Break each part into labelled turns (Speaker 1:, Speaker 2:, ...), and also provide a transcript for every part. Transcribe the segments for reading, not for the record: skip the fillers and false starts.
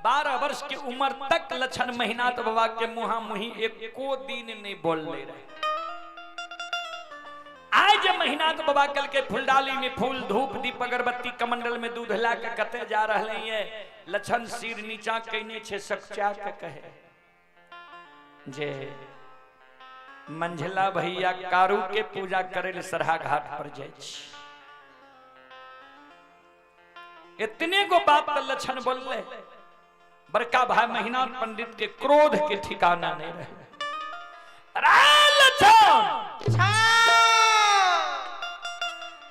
Speaker 1: 12 वर्ष की उम्र तक लक्षण महीनाथ बाबा के मुहा मुही एक को दिन नहीं बोल ले रहे। आज महीनाथ बाबा कल के फुलडाली में फूल धूप दीप अगरबत्ती कमंडल में दूध ला के कते जा रहे हैं। लक्षण सिर नीचा कहने छे सच्चा के कहे जे मंझला भैया कारू के पूजा करे सरहा घाट पर जाए। इतने को बात लक्षण बोल ले। बड़का भाई महीनाथ पंडित के क्रोध के ठिकाना नहीं रहे।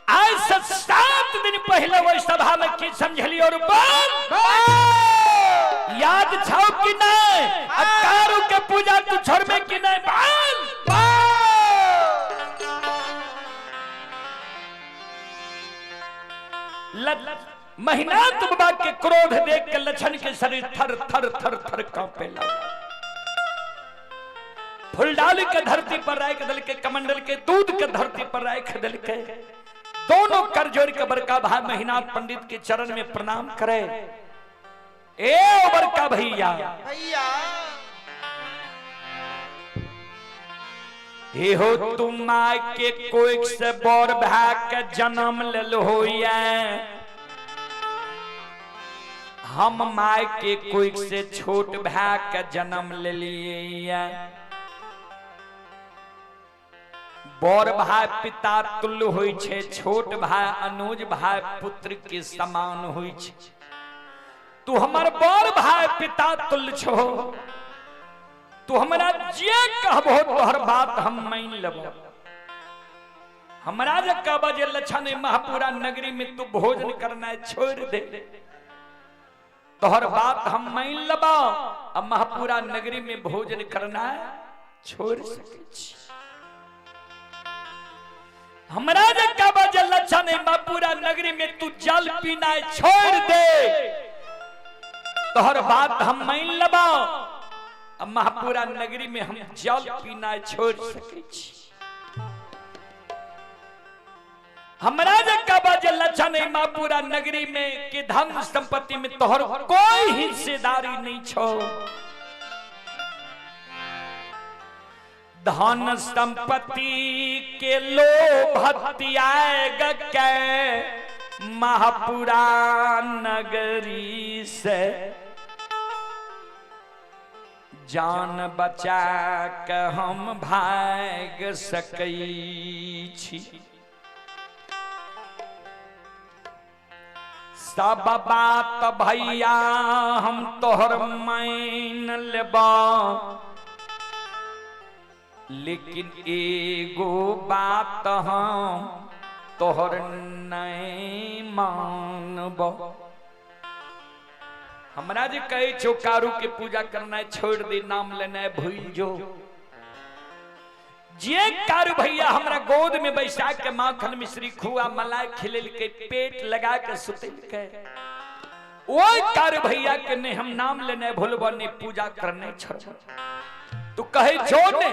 Speaker 1: आज 7 दिन पहले वही सभा में की समझली और याद छाओ कि नहीं कारू के पूजा तू छोड़ में कि नहीं महीनाथ बाबा के क्रोध देख के लक्षण के शरीर थर थर थर थर कांपे लगा। फुलडाली के धरती पर राय दल के कमंडल के दूध के धरती पर राय दल के दोनों कर जोड़ के बड़का भाई महीनाथ पंडित के चरण में प्रणाम करे। ए बड़का भैया हे हो तुम माय के कोई से बौर भाई के जन्म ले लो हम माय के कोई से छोट भाई का जन्म ले लिए। बड़ भाई पिता तुल्य होई छे, छोट भाई अनुज भाई पुत्र के समान होई छे। तू हमार बड़ भाई पिता तुल्य छो, तू हमरा जे कहबो तोहर बात हम मान लेबो। हमरा जे कहबो जे लक्षण महापुरा नगरी में तू भोजन करना छोड़ दे, तोहर बात हम मान लेबो। अब महापुरा नगरी में भोजन करना छोड़ सके छी। हमरा जे कहबो जे लक्षण महापुरा नगरी में तू जल पीना छोड़ दे, तोहर बात हम मान लेबो। अब महापुरा नगरी में हम जल पीना छोड़ सके छी। हमरा जे कहबो जे लक्षण महापुरा नगरी में के धन संपत्ति में तोहर कोई हिस्सेदारी नहीं छो। धन संपत्ति के लोभ त्याग के महापुरा नगरी से जान बचा के हम भाग सकई छी। सब बात भैया हम तोहर मान लेबा, लेकिन एगो बात हम तोहर नहीं मानबो। हमरा जे कहे छो कारू के पूजा करना छोड़ दे, नाम लेना भूल जो। जे कारू भैया हमरा गोद में बैठा के माखन मिश्री खुआ मलाई खिलेल के पेट लगा के सुतेल के, वो कारू भैया के ने हम नाम लेने भूलबो ने पूजा करने छोड़। तू कहे जो ने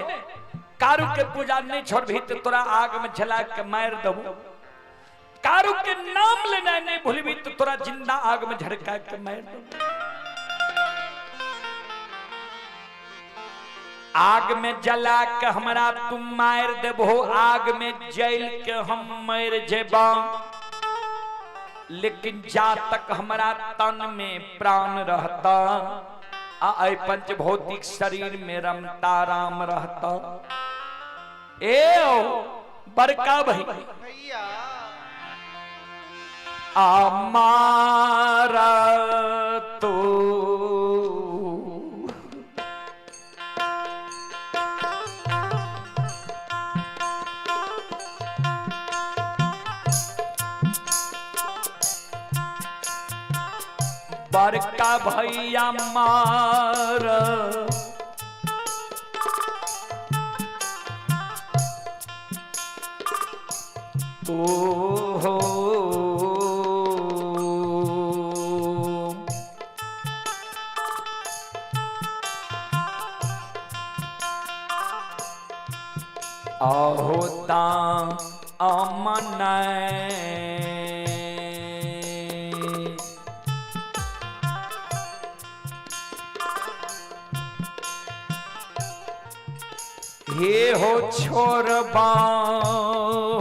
Speaker 1: कारू के पूजा नहीं छोड़ भी तो तोरा आग में जला के मार दबो। कारू के नाम लेना नहीं भूलबी तो तोरा जिंदा आग में झड़का के मार दबो। आग में जला के हमरा तुम मार देबो, आग में जल के हम मर जेबा। लेकिन जा तक हमरा तन में प्राण रहता, आई पंच भौतिक शरीर में रमता राम रहता। ए बड़का भैया हमारा तो बड़का भैया मार तो हो होता अमन हे हो छोरबा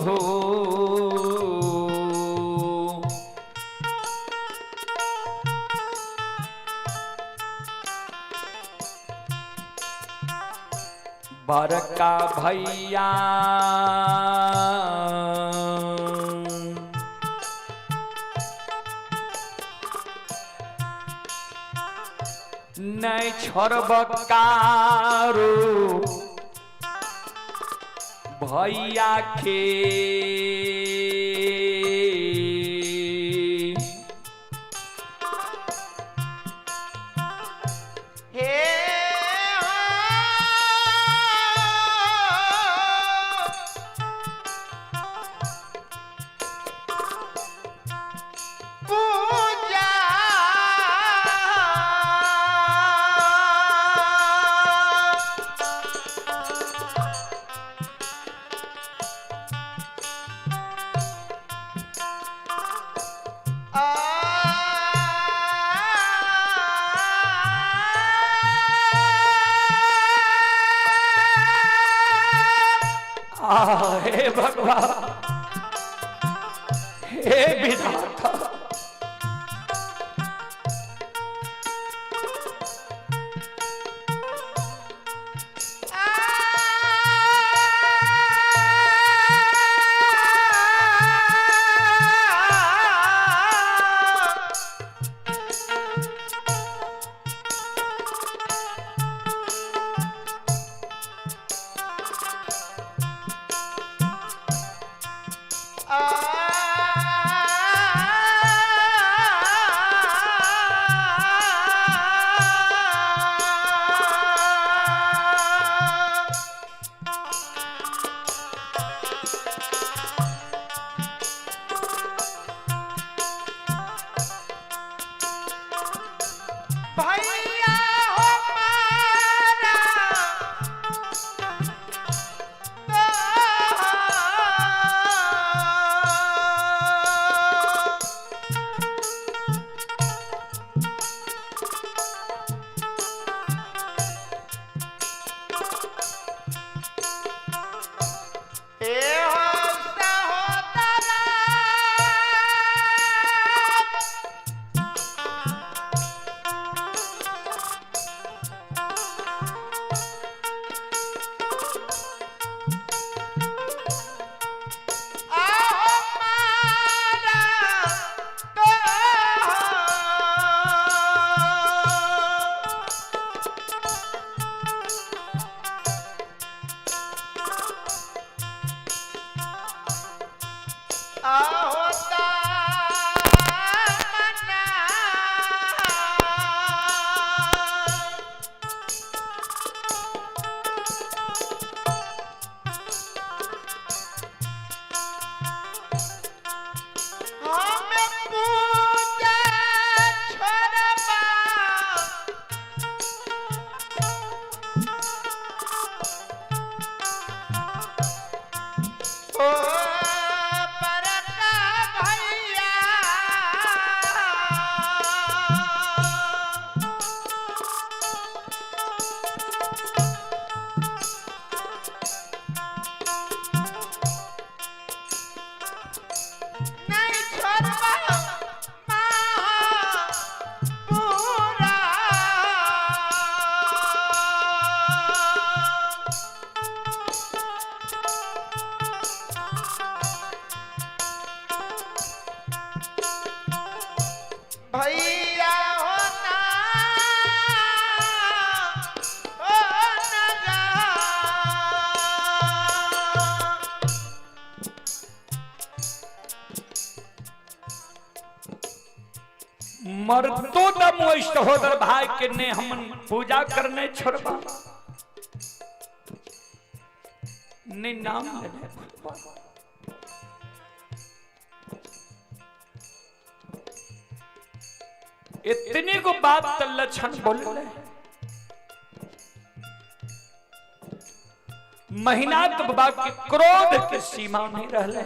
Speaker 1: हो बड़का भैया नहीं छोड़ब कारो भैया के हे भगवान हे विधाता मरतो दम होदर भाई के ने हम पूजा करने छोड़बा ने नाम इतने को बात त लक्षण बोले महीनात बाबा के क्रोध के सीमा नहीं रहले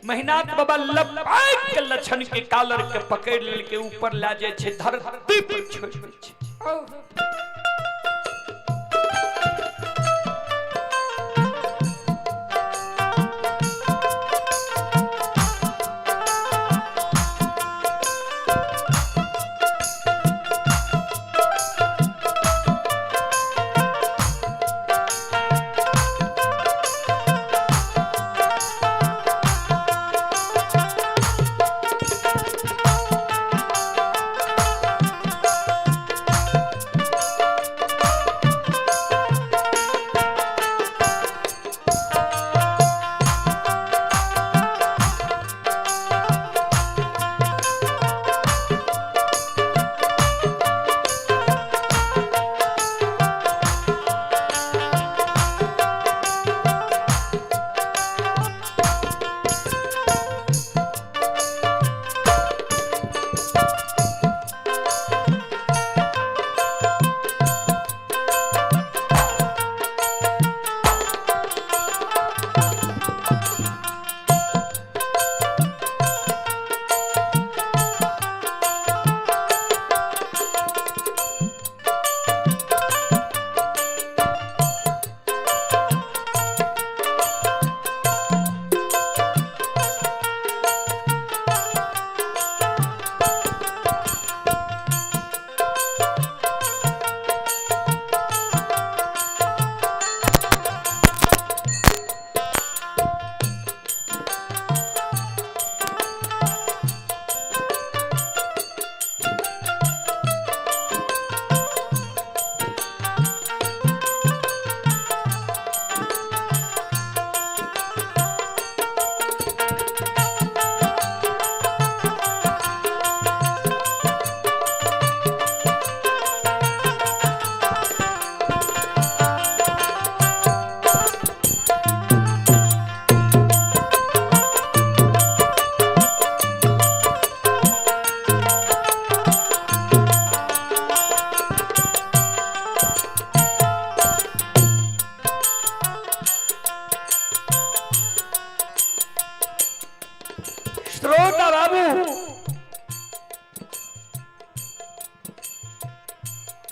Speaker 1: महीनात बाबा लपाट के लक्षण के कालर के पकड़ ले के ऊपर ला जाए छे धरती पर छोड़ छे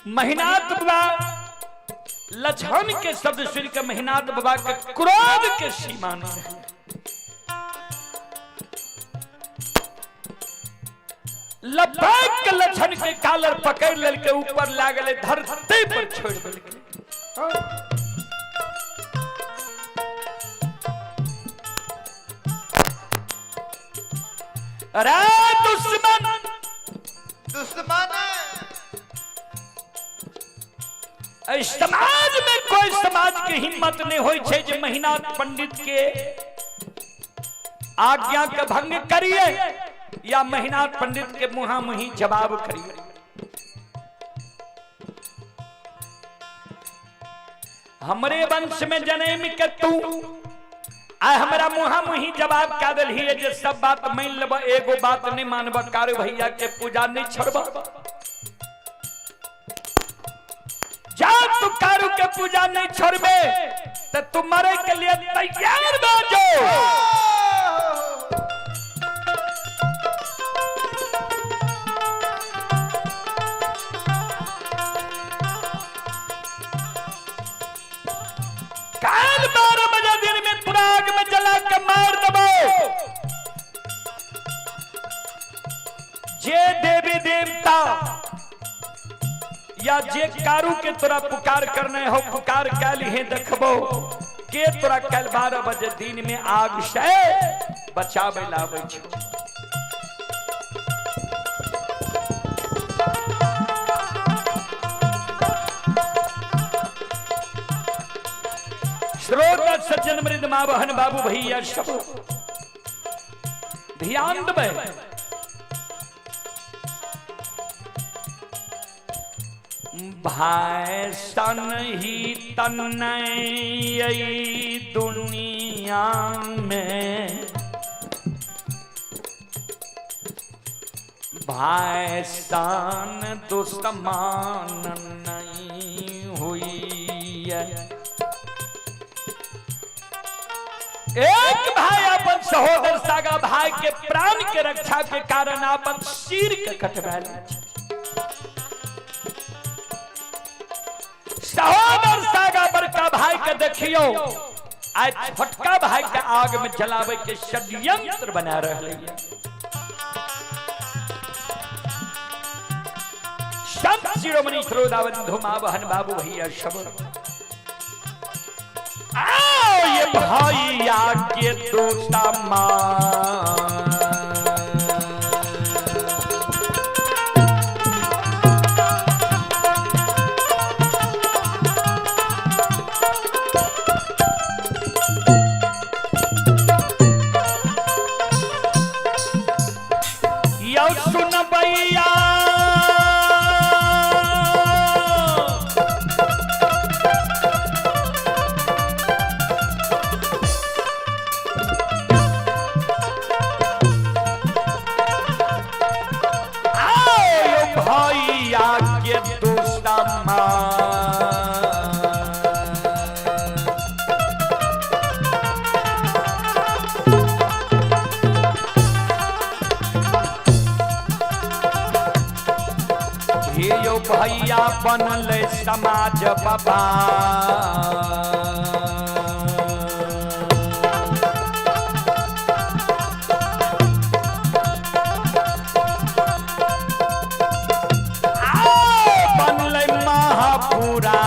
Speaker 1: महिनाथ बाबा लछन के शब्द सुन के महिनाथ बाबा के क्रोध के सीमा नहीं रहे। लपक के लछन के कालर पकड़ लेल के ऊपर लागले धरती पर छोड़ देलके। अरे दुश्मन समाज में कोई समाज की हिम्मत नहीं होई छे जे महिनाथ पंडित के आज्ञा के भंग करिए या महिनाथ पंडित के मुहामुही जवाब करिए। हमरे वंश में जन्म के तू आ हमरा मुहामुही जवाब क्या दिल ही जे सब बात मान लेब एगो बात नहीं मानब कारू भैया के पूजा नहीं छोड़ब। जा तू कारू के पूजा नहीं छोड़बे तो तू मरे के लिए तैयार बाजो। काल 12 बजे दिन में पूरा आग में जला के मार दबो। जे देवी देवता या जे कारू के तोरा पुकार करने हो पुकार कैल है देखबो के तोरा कल 12 बजे दिन में आग से बचावे लावे छो। श्रोता सज्जन मृद मां बहन बाबू भैया सब ध्यान देबे। भाई सन ही तन्नई दुनिया में भाई सन दुश्मन नहीं हुई है। एक भाई अपन सहोदर सागा भाई के प्राण के रक्षा के कारण अपन सिर के कटवाल। सहोदर सागा बड़का भाई के देखियो आज छोटका भाई के आग में जलावे के षड्यंत्र बना रहे हैं। संत शिरोमणि श्रोतावंधु मां बहन बाबू भैया सब आओ ये भैया के दूसरा मां यो सुन भैया भैया बनल समाज बाबा बनल महापुरा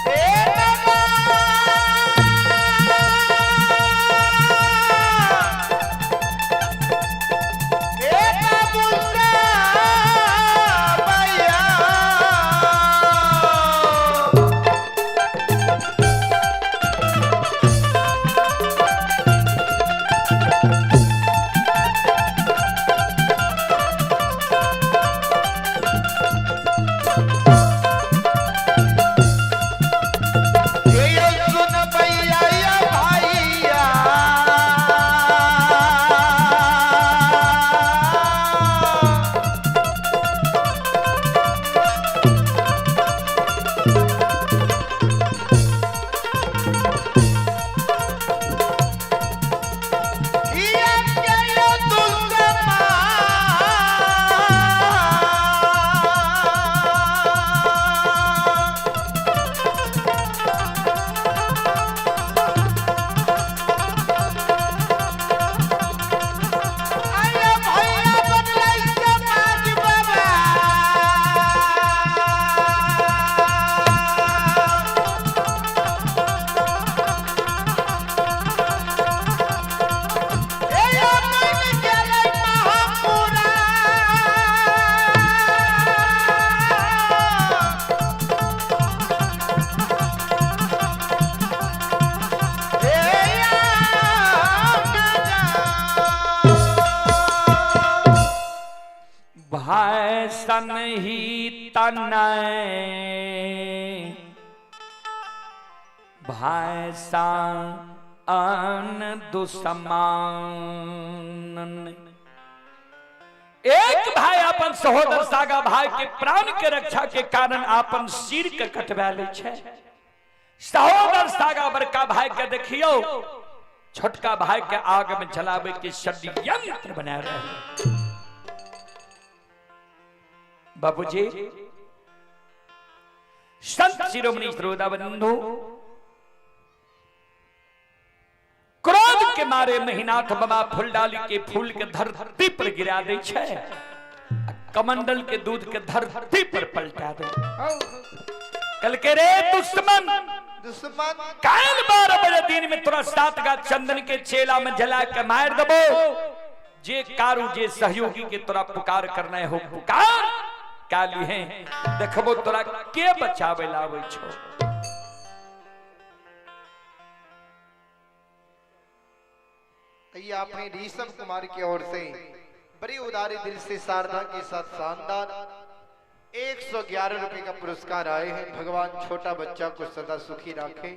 Speaker 2: Hey,
Speaker 1: भाई सन ही तनय भाई सन दुश्मन। एक भाई अपन सहोदर सागा भाई के प्राण के रक्षा के कारण अपन सिर के कटवा ले छे। सहोदर सागा बड़का भाई के देखियो छोटका भाई के आग में जलावे के षड्यंत्र बना रहे। बाबूजी संत शिरोमणि श्रोताबंधु क्रोध के मारे महीनाथ बाबा फूलडाली के फूल के धरती पर गिरा दे छे, कमंडल के दूध के धरती पर पलटा दे। कल के रे दुश्मन काल 12 बजे दिन में तोरा 7 गा चंदन के चेला में जला के मार दबो। जे कारू जे सहयोगी के तोरा पुकार करना हो पुकार काली है देखबो तोरा के बचावे लावे छो।
Speaker 2: ये आपने ऋषभ कुमार की ओर से बड़ी उदारी दिल से शारदा के साथ शानदार 111 रुपए का पुरस्कार आए हैं। भगवान छोटा बच्चा को सदा सुखी रखे,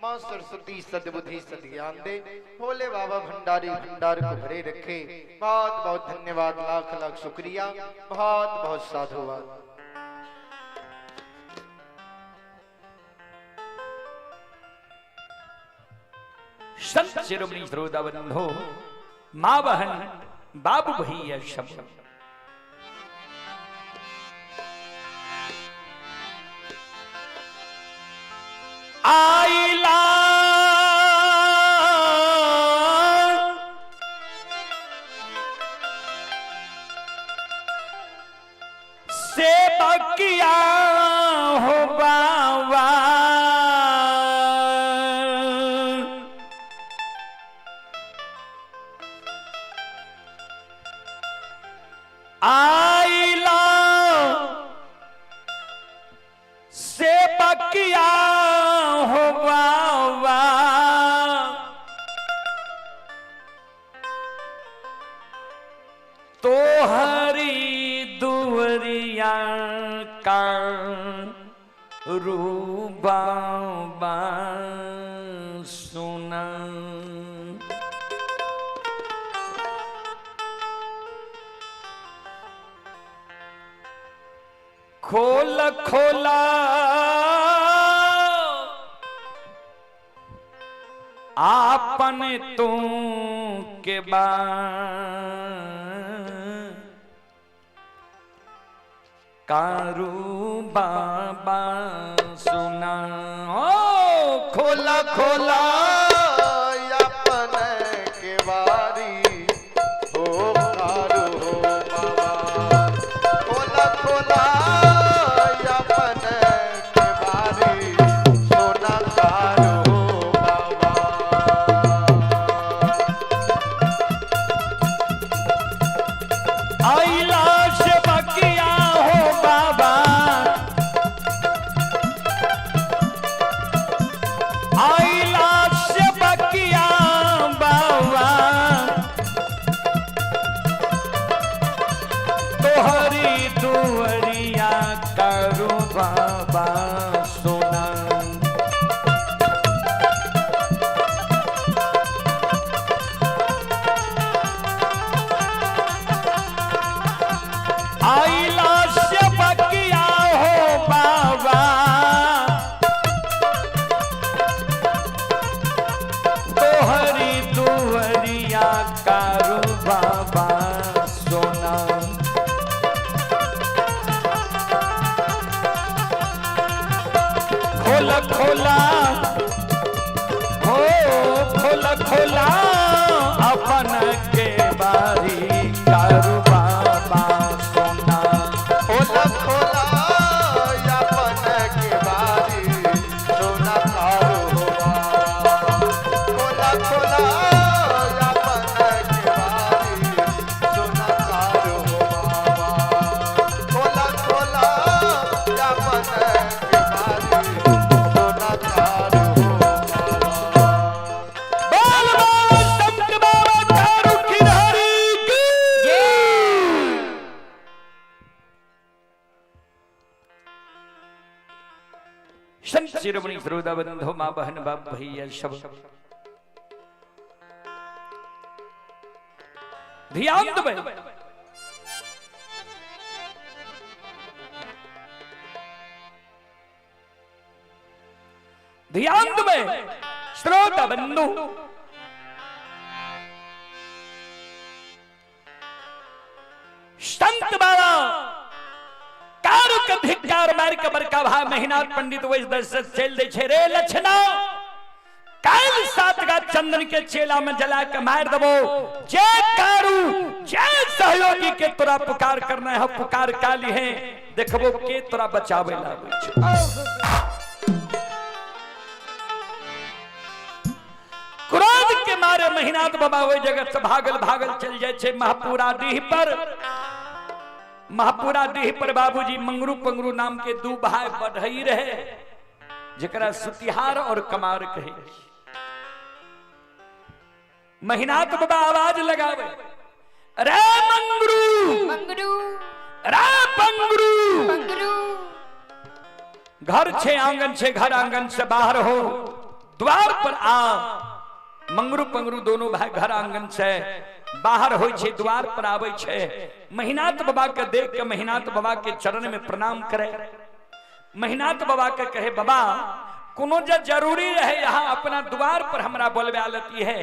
Speaker 2: माँ सरस्वती सद्बुद्धि सद्ज्ञान दे, भोले बाबा भंडारी भंडार को भरे रखे। बहुत बहुत धन्यवाद, लाख लाख शुक्रिया, बहुत बहुत साधुवाद।
Speaker 1: संत शिरोमणि श्रोताबंधु मां बहन बाबू भैया शब्द आइला से बकिया हो बाबा आइला से बकिया हो बाबा तो हरी दुवरिया का रूबा सुना। खोल खोला आपन तू के कारू बाबा सुना। ओ खोला खोला
Speaker 2: अपन के बारी हो कारू हो बाबा, खोला खोला अपन के बारी सोना कारू हो बाबा।
Speaker 1: आइला से बकिया हो बाबा, आइला से बकिया बाबा तोहरी दुवरिया करू बाबा सोना। आइला से बकिया हो बाबा तोहरी दुवरिया कारू बाबा सोना। खोला खोला हो खोला खोला अपन के बारी कारू बाबा सोना।
Speaker 2: खोला खोला अपन के बारी सोना कारू हो बाबा, खोला खोला अपन के बारी सोना कारू हो बाबा, खोला खोला अपन के बारी सोना कारू
Speaker 1: संत शिरोमणि श्रोता बंधु मां बहन बाप भैया सब ध्यान दे। ध्यान दे श्रोता बंधु, संत बाबा कारू के धिक्कार मार के बड़का भाई मेहनाथ पंडित वैस दर्शक चल दे छे रे लक्षणा काल सात गा चंदन के चेला में जला के मार दबो जे कारू जे सहयोगी के तोरा पुकार करना है पुकार काली है देखबो के तोरा बचावे लागे छे। क्रोध के मारे मेहनाथ बाबा वही जगह से भागल भागल चल जाए छे महापुरा डीह पर। महापुरा डीह पर बाबूजी मंगरू पंगरू नाम के दू भाई बढ़ई रहे जकरा सुतिहार और कमार कहे। मेहनाथ बाबा आवाज लगावे रे मंगरू
Speaker 3: मंगरू
Speaker 1: रे पंगरू
Speaker 3: मंगरू।
Speaker 1: घर छे आंगन छे घर आंगन से बाहर हो द्वार पर आ। मंगरू पंगरू दोनों भाई घर आंगन से बाहर हो छे द्वार पर आवे छे। मेहनाथ बाबा के देख के मेहनाथ बाबा के चरण में प्रणाम करे। मेहनाथ बाबा के कहे बाबा कोनो जरूरी रहे यहाँ अपना द्वार पर हमरा बोलवे आलती है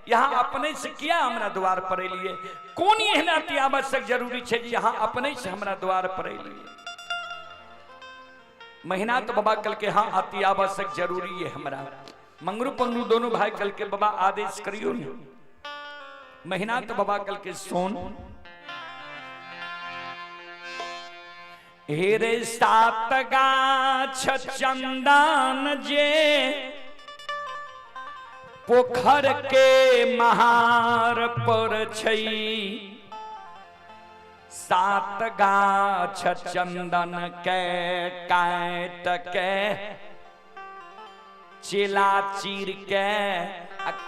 Speaker 1: यहाँ अपने से किया हमरा द्वार पर लिए कौन एहन अति आवश्यक जरूरी छे जी यहाँ अपने से हमरा द्वार पर लिए। मेहनाथ बाबा कल के हाँ अति आवश्यक जरूरी है हमरा। मंगरू पंगरू दोनों भाई कल के बाबा आदेश करियो न। मेहनाथ बाबा कल के सोन हेरे सात गाछ चंदन जे पोखर के महार पर छई। सात गाछ चंदन के काट के चेला चीर के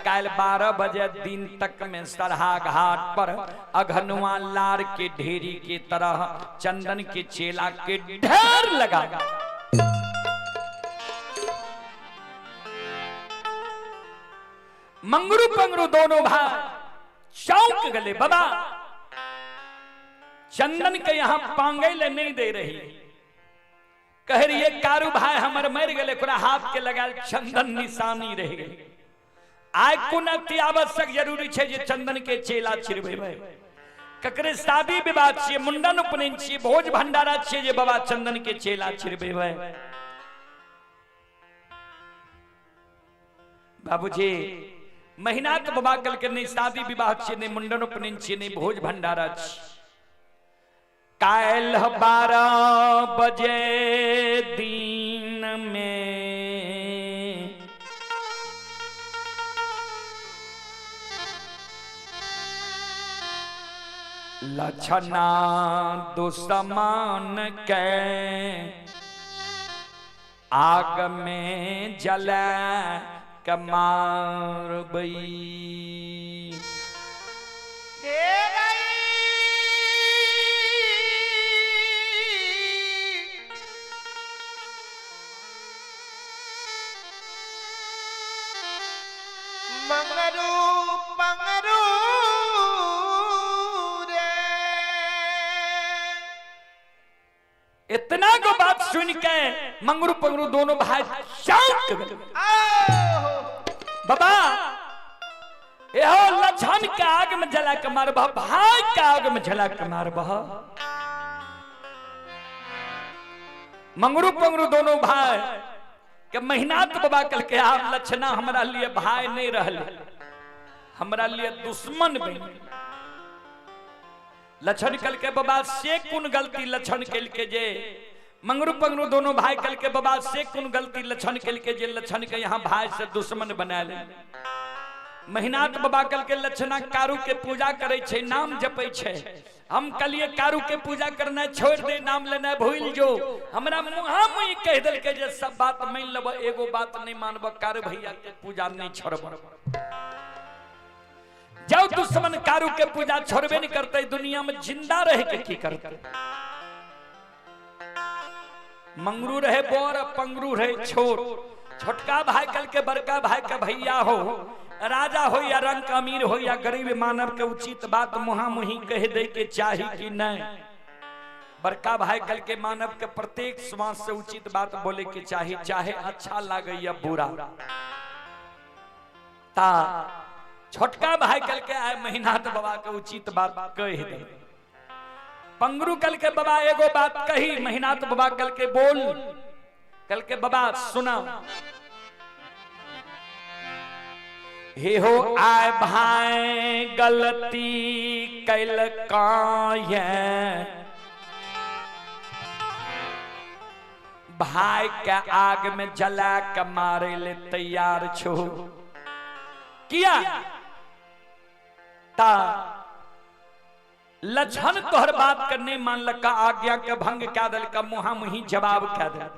Speaker 1: कल 12 बजे दिन तक में सरहा घाट पर अघनुआ लार के ढेरी के तरह चंदन के चेला के ढेर लगा। मंगरू पंगरू दोनों भाई चौंक गले बाबा चंदन के यहाँ पांगे ले नहीं दे रही। कह रही है कारू भाई हमर मर गए हाथ के लगा चंदन निशानी रह गई। आय कोन अति आवश्यक जरूरी छे जे चंदन के चेला छिड़बे ककरे शादी विवाह छे मुंडन उपनयन छे भोज भंडारा छे जे बाबा चंदन के चेला छिड़बे। बाबूजी मेहनाथ बाबा कल के नहीं शादी विवाह छे नहीं मुंडन उपनयन छे नहीं भोज भंडारा छे। काल 12 बजे दिन में लक्षणा दुश्मन के आग में जला कमार बई।
Speaker 2: मंगरू पंगरू रे।
Speaker 1: इतना को बात सुन के मंगरू पंगरू दोनों भाई चौंक गए। बाबा एहो लछन के आग में जला के मारबा भाई के आग में जला के मारबा। मंगरू पंगरू दोनों भाई के मेहनाथ बाबा कल के आप लक्षणा हमरा लिए भाई नहीं रहल हमरा लिए दुश्मन बन। लक्षण कल के बाबा से कौन गलती लक्षण कल के जे मंगरू पंगरू दोनों भाई कल के बाबा से कौन गलती लक्षण कल के जे लक्षण के यहाँ भाई से दुश्मन बना ले। मेहनाथ बाबा कल के लक्षणा कारू के पूजा करे छे नाम जपे छे। हम कलिए कारू के पूजा करना छोड़ दे नाम लेना भूल जो हमरा मुहा में कह दिल के जे सब बात मान लब एगो बात नहीं मानब कारू भैया के पूजा नहीं छोड़ब। जब दुश्मन कारू के पूजा छोड़बे नहीं करते दुनिया में जिंदा रह के की करते। मंगरू रहे बोर पंगरू रहे छोट। छोटका भाई कल के बड़का भाई का भैया हो, राजा हो या रंग का अमीर हो या गरीब मानव के उचित बात मुहा मुही कह दे के चाही कि नहीं। बड़का भाई कल के मानव के प्रत्येक श्वास से उचित बात बोले के चाही, चाहे अच्छा लगे या बुरा। ता छोटका भाई कल के आए महीनाथ बाबा के उचित बात कह दे। पंगरू कल के बाबा एगो बात कही, महीनाथ बाबा कल के बोल, कल के बाबा सुना। हे हो आए भाई गलती कैल काये, भाई के आग में जला के मारे ले तैयार छो किया। ता लक्षण तोहर बात करने मान लगा, आज्ञा के भंग क्या दल का मुहा मुही जवाब क्या दल।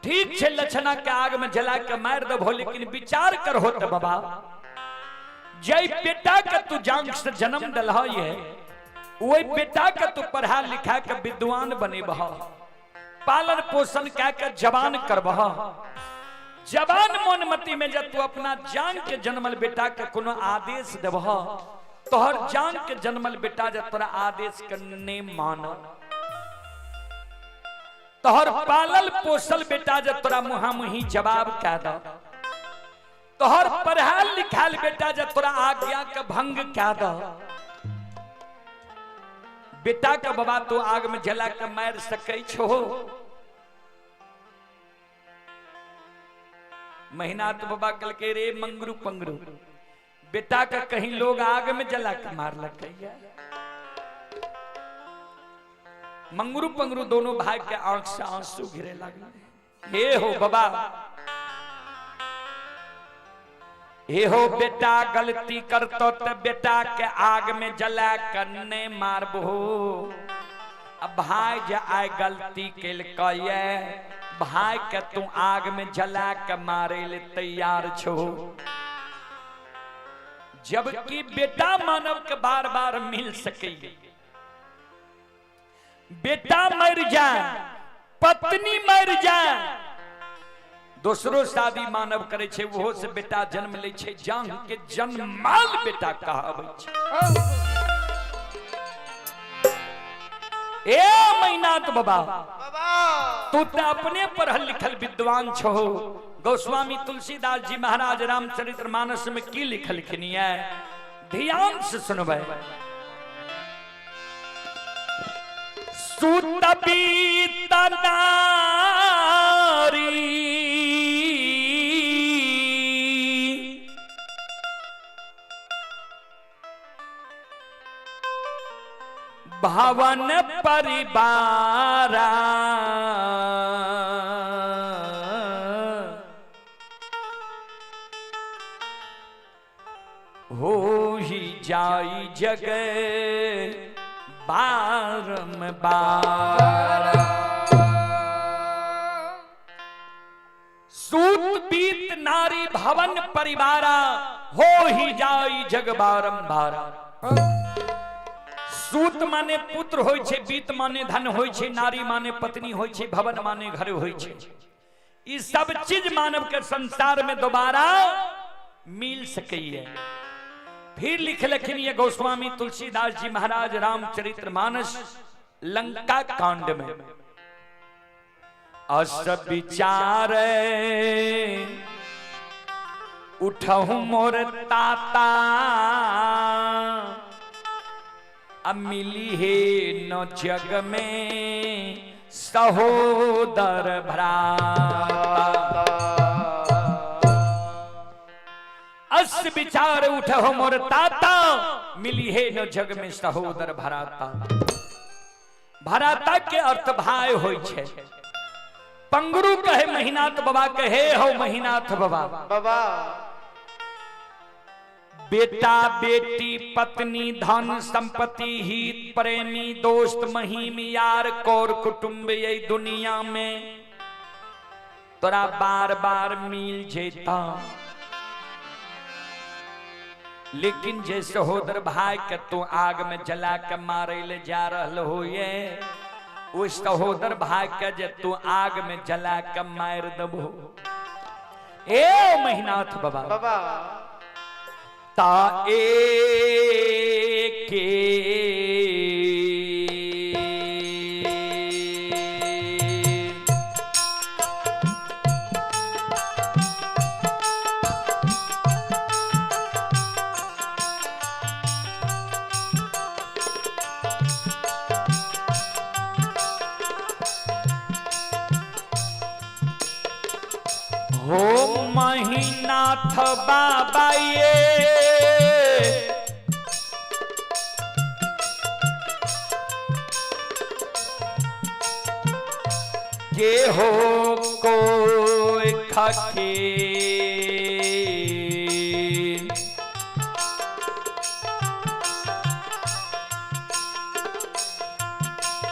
Speaker 1: ठीक छे लक्षणा के आग में जला के मार दबो, लेकिन विचार कर होत बाबा, जय बेटा का तू जांग से जन्म दलहा है, वही बेटा का तू पढ़ा लिखा के विद्वान बने बहा, पालन पोषण क्या के जवान कर बहा। जवान मनमती में जब तू अपना जान के जन्मल बेटा के कोनो आदेश देबहा, तोहर जान के जन्मल बेटा जब तोरा आदेश करने माना, तोहर पालल पोसल बेटा जब तोरा मुहा मुही जवाब कह दा, तोहर पढ़ाल लिखाल बेटा जब तोरा आज्ञा के भंग कह दा, बेटा का बाबा तो आग में जला के मार सकै छो। महीनाथ बाबा कल के रे मंगरू पंगरू, बेटा का कहीं लोग आग में जला के मार लग गया। मंगरू पंगरू दोनों भाई के आंख से आंसू गिरे लगे। हे हो बाबा, हे हो बेटा गलती करतो तो बेटा के आग में जला करने मारबो। अब भाई जे आए गलती केल कये, भाई के तू आग में जला के मारे ले तैयार छो। जबकि बेटा मानव के बार बार मिल सके, बेटा मर जाए, पत्नी मर जाए, दूसरो शादी मानव करे छे, वो से बेटा जन्म ले छे, जान के जन्माल बेटा कहावे छे। ए महीनाथ बाबा, तू तो अपने पढ़ल लिखल विद्वान छो। गोस्वामी तुलसीदास जी महाराज रामचरितमानस में की लिखलखिन है, ध्यान से सुनबे। सुतबीत नारी भवन परिवारा, हो ही जाई जग बारंबार। सूत बीत नारी भवन परिवारा, हो ही जाई जग बारंबार। सूत माने पुत्र होय छे, बीत माने धन होय छे, नारी माने पत्नी होय छे, भवन माने घर होय छे। ई सब चीज मानव के संसार में दोबारा मिल सकैये। फिर लिखलखिन ये गोस्वामी तुलसीदास जी महाराज रामचरितमानस लंका कांड में, अस विचार उठहु मोर ताता, अब मिली है न जग में सहोदर भ्राता। अस विचार उठहु मोर ताता, मिली है न जग में सहोदर भ्राता। भ्राता के अर्थ भाई होय छे। पंगरू कहे महीनाथ बाबा कहे हो महीनाथ बाबा,
Speaker 2: बाबा
Speaker 1: बेटा बेटी पत्नी धन संपत्ति हित प्रेमी दोस्त महीम यार कौर कुटुंब ये दुनिया में तोरा बार बार मिल जेता, लेकिन जे सहोदर भाई के तू आग में जला के मारे ले जा रहल हो ये, उस सहोदर भाई के जे तू आग में जला के मार दबो ए महिनाथ बाबा
Speaker 2: बाबा
Speaker 1: ता के हो महिनाथ बाबा ये के हो कोई खाके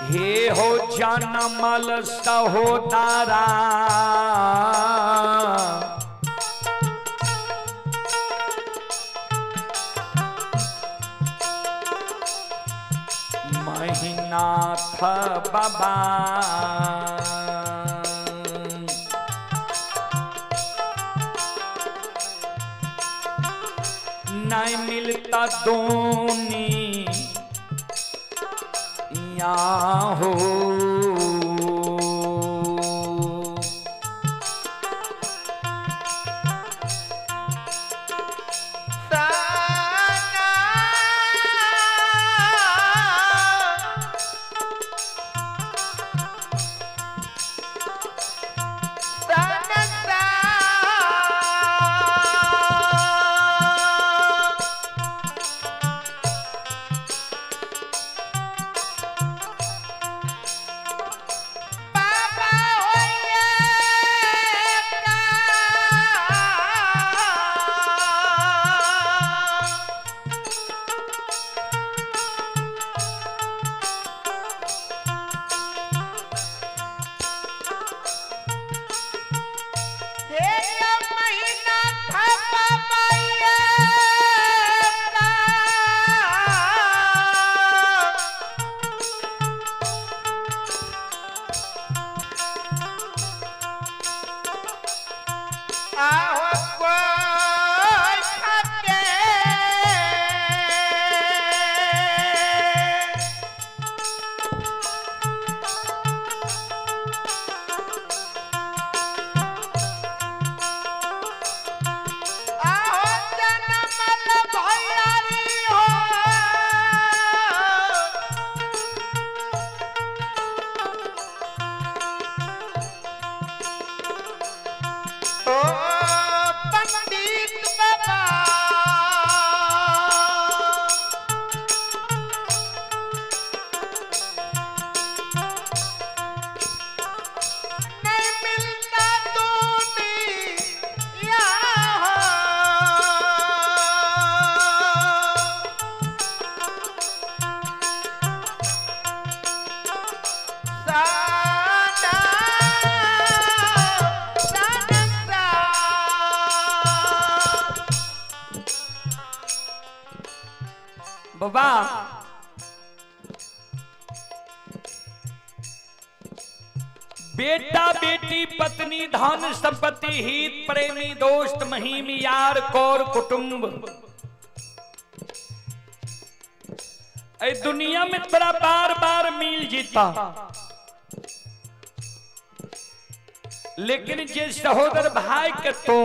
Speaker 1: हे हो जनमल सहोदारा महिनाथ बाबा नहीं मिलता दोनी हो बाबा बेटा बेटी पत्नी धन संपत्ति हित प्रेमी दोस्त महीम यार कौर कुटुंब ऐ दुनिया में तेरा बार बार मिल जीता, लेकिन जे सहोदर भाई के तो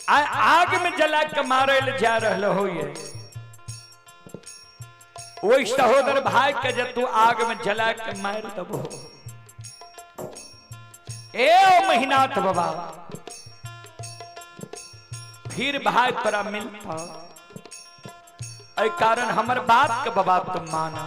Speaker 1: आग में जला के मारे जा रहा हो, ये वही सहोदर भाई के जब तू आग में जला के मार दबो ए महिनाथ बाबा, फिर भाई तोरा मिलता। ऐ कारण हमर बात के बाबा तुम माना।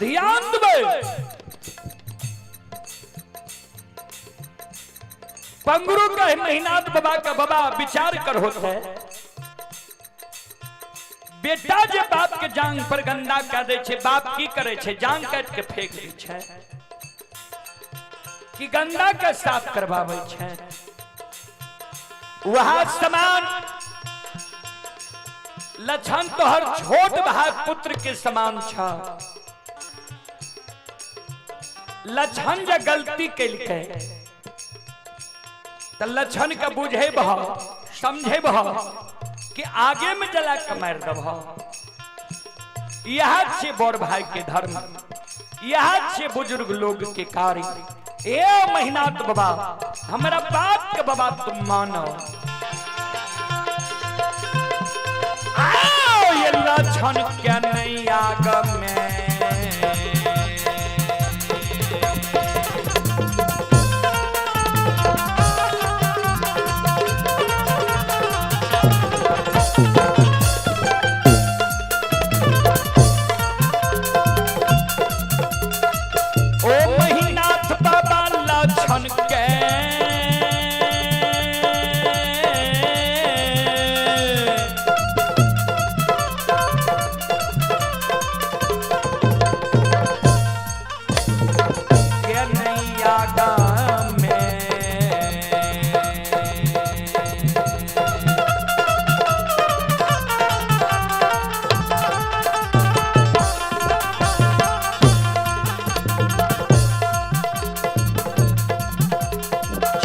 Speaker 1: ध्यान देवे। पंगुरु का महीनाथ बाबा का बाबा विचार कर होता है बेटा जे बाप के जांग पर गंदा कर दे छे, बाप की करे छे जांग काट के फेंक दे छे कि गंदा के साफ करवावे छे। वहां समान लक्षण तो हर छोट भाई पुत्र के समान छा। लक्षण जे गलती कैलके तो लक्षण का बुझे भाव समझे भाव कि आगे में जला के मार दब। यह छे बड़ भाई के धर्म, यह छे बुजुर्ग लोग के कार्य। ए महीनाथ बाबा हमारा बाप के बाबा तुम मानो। आओ ये लक्षण क्या नहीं आगम में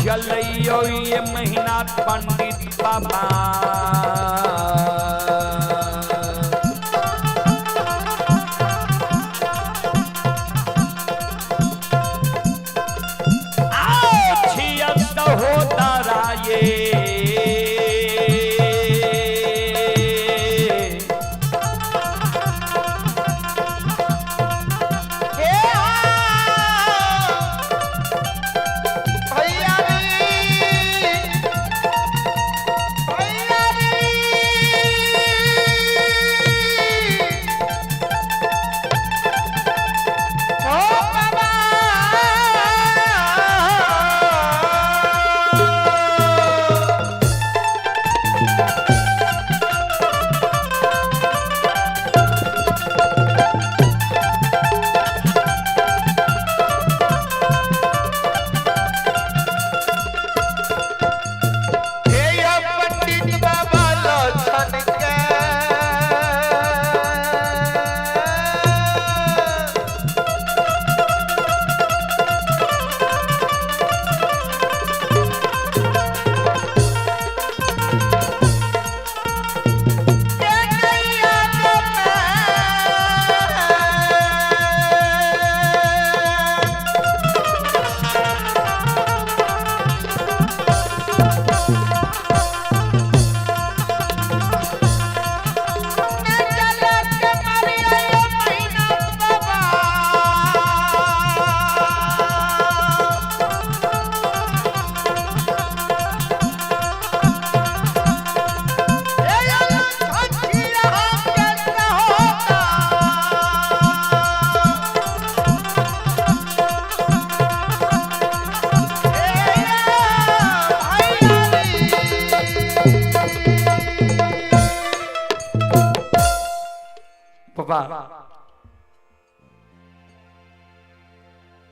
Speaker 1: चलियो ये महीनाथ पंडित बाबा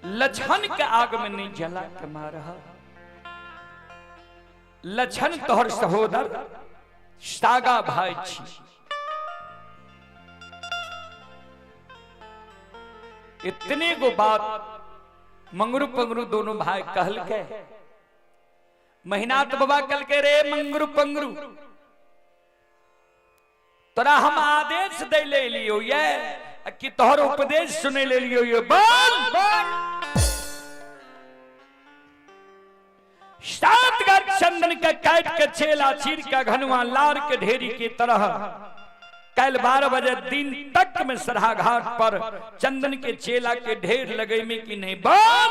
Speaker 1: लक्षण के आग में नहीं जला के मारा। लक्षण तोहर सहोदर सागा भाई छी। इतने गो बात मंगरू पंगरू दोनों भाई कहल के। महीनाथ बाबा कल के रे मंगरू पंगरू तोरा हम आदेश दे ले लियो ये कि तोहर उपदेश सुने ले लियो ये। बोल 7 गज चंदन का काट के छेला चीर का घनुआ लार के ढेरी की तरह कल 12 बजे दिन तक में सरहा घाट पर चंदन के चेला के ढेर लगे में कि नहीं। बोल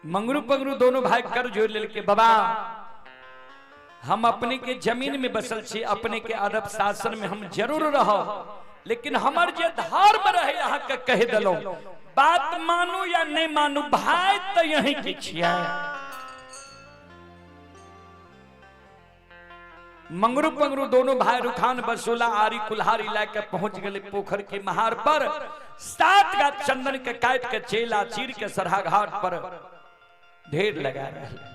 Speaker 1: मंगरू पंगरू दोनों भाई कर जोड़ ले के बाबा हम अपने के जमीन में बसल छी, अपने के अदब शासन में हम जरूर रहो, लेकिन हमर जे धर्म रहे यहाँ के कह दिलो, बात मानू या नहीं मानू, भाई तो यही के छिया। मंगरू पंगरू दोनों भाई रुखान बसूला आरी कुल्हारी लाके पहुंच गए पोखर के महार पर। 7 गाछ चंदन के काट के चेला चीर के सरहा घाट पर ढेर लगा रहे।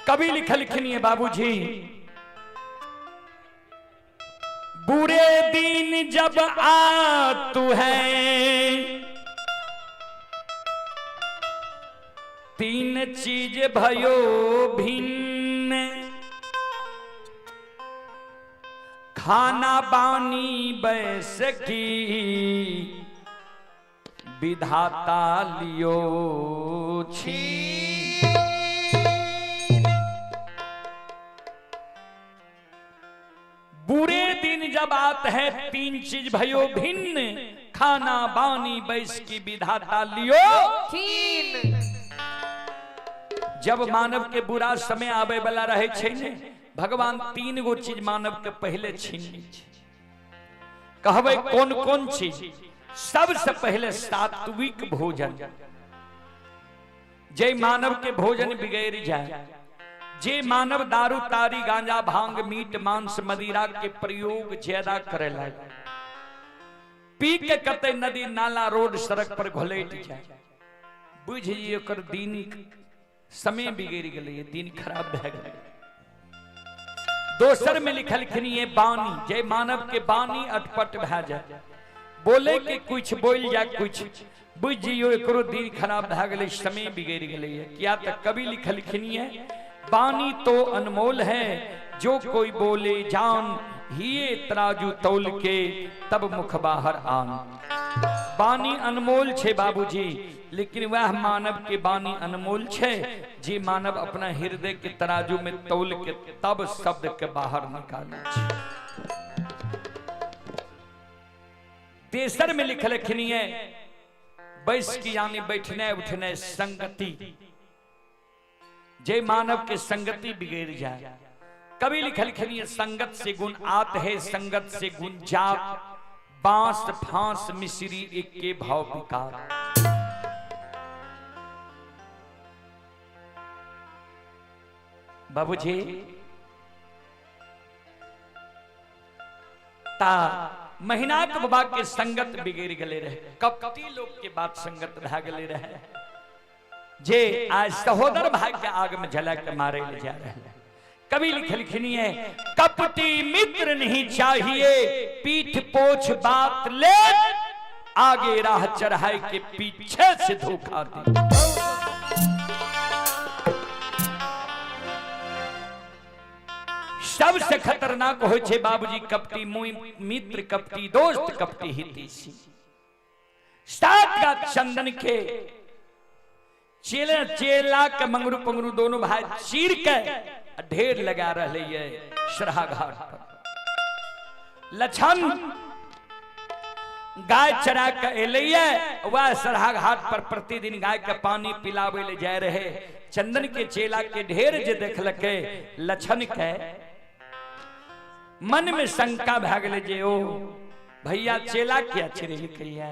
Speaker 1: कभी लिखनिए बाबूजी, बुरे दिन जब आतु है, 3 चीज भयो भिन्न, खाना बानी बैसकी, विधाता लियो छी। बुरे दिन जब आते हैं 3 चीज भयो भिन्न, खाना बानी बैस की, विधाता लियो छीन। जब मानव के बुरा समय आवे वाला रहे छे ने, भगवान 3 गो चीज मानव के पहले छीन ली छे। कहबे कौन कौन चीज? सबसे पहले सात्विक भोजन। जे मानव के भोजन बिगड़ जाए, जे मानव दारू तारी गांजा भांग मीट मांस मदिरा के प्रयोग ज्यादा करे लगे, पी के कते नदी नाला रोड सड़क पर घोलेट जाए, बुझिए ओकर दिन समय बिगड़ गए, दिन खराब भए गए। दोसर में लिखल खनिए बानी, जे मानव के बानी अटपट भए जाए, बोले के कुछ बोल जाए कुछ, बुझियो एकरो दिन खराब भए गए, समय बिगड़ गए। क्या तक कवि लिखल खनिए, बानी तो अनमोल है, जो कोई बोले जान, हिये तराजू तौल के, तब मुख बाहर आन। बानी अनमोल छे बाबूजी, लेकिन वह मानव के बानी अनमोल छे जे मानव अपना हृदय के तराजू में तौल के तब शब्द के बाहर निकाले छे। तेसर में लिखल खनिए, बैस की यानी बैठने उठने संगति, जे मानव के संगति बिगड़ जाए। कभी लिखल खनिए, संगत से गुण आत है, संगत से गुण जात, बांस फांस मिश्री एक के भाव विकार। बाबूजी ता महीना के बाबा के संगत बिगड़ गले रहे, कपटी लोग के बात संगत भा गले रहे, जे आज सहोदर भाई के आग में जला के मारे ले जा रहे हैं। कभी लिखनिए, कपटी मित्र नहीं चाहिए, पीठ पोछ बात ले, आगे राह चढ़ाई के पीछे से धोखा दे। सबसे खतरनाक हो छे बाबूजी कपटी मित्र, कपटी दोस्त, कपटी हितैषी। 7 गाछ चंदन के चेला के मंगरू पंगरू दोनों भाई चीर के ढेर लगा रहे ये सरहा घाट पर। लछन गाय चरा के एलिए, वह सरहा घाट पर प्रतिदिन गाय के पानी पिलावे ले जा रहे। चंदन के चेला के ढेर जे देखलके, लछन के मन में शंका भए गेले जे ओ भैया चेला क्या चिरे लिखैया,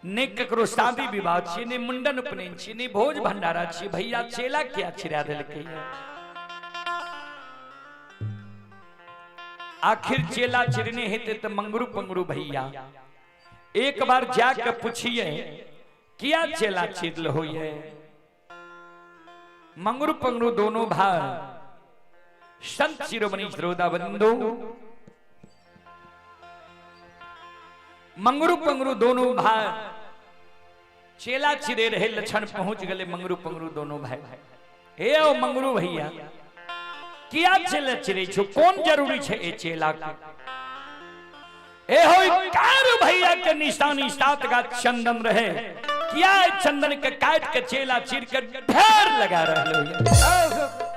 Speaker 1: ने ककरो शादी विवाह छी, ने मुंडन उपनयन छी, ने भोज भंडारा छी, भैया चेला क्या छिरा देलकै। आखिर चेला चिरने हेते तो मंगरू पंगरू भैया एक बार जाके पूछिए, क्या चेला चिरल हो? मंगरू पंगरू दोनों भाई संत शिरोमणि श्रोता बंधु, मंगरू पंगरू दोनों भाई चेला चिरे रहे। लछन पहुंच गए मंगरू पंगरू दोनों भाई, हे ओ मंगरू भैया क्या चेला चिरे छो, कौन जरूरी छे ए चेला के? ए हो कार भैया के निशानी 7 गाछ चंदन रहे, क्या चंदन के काट के चेला चिर के ढेर लगा रहे।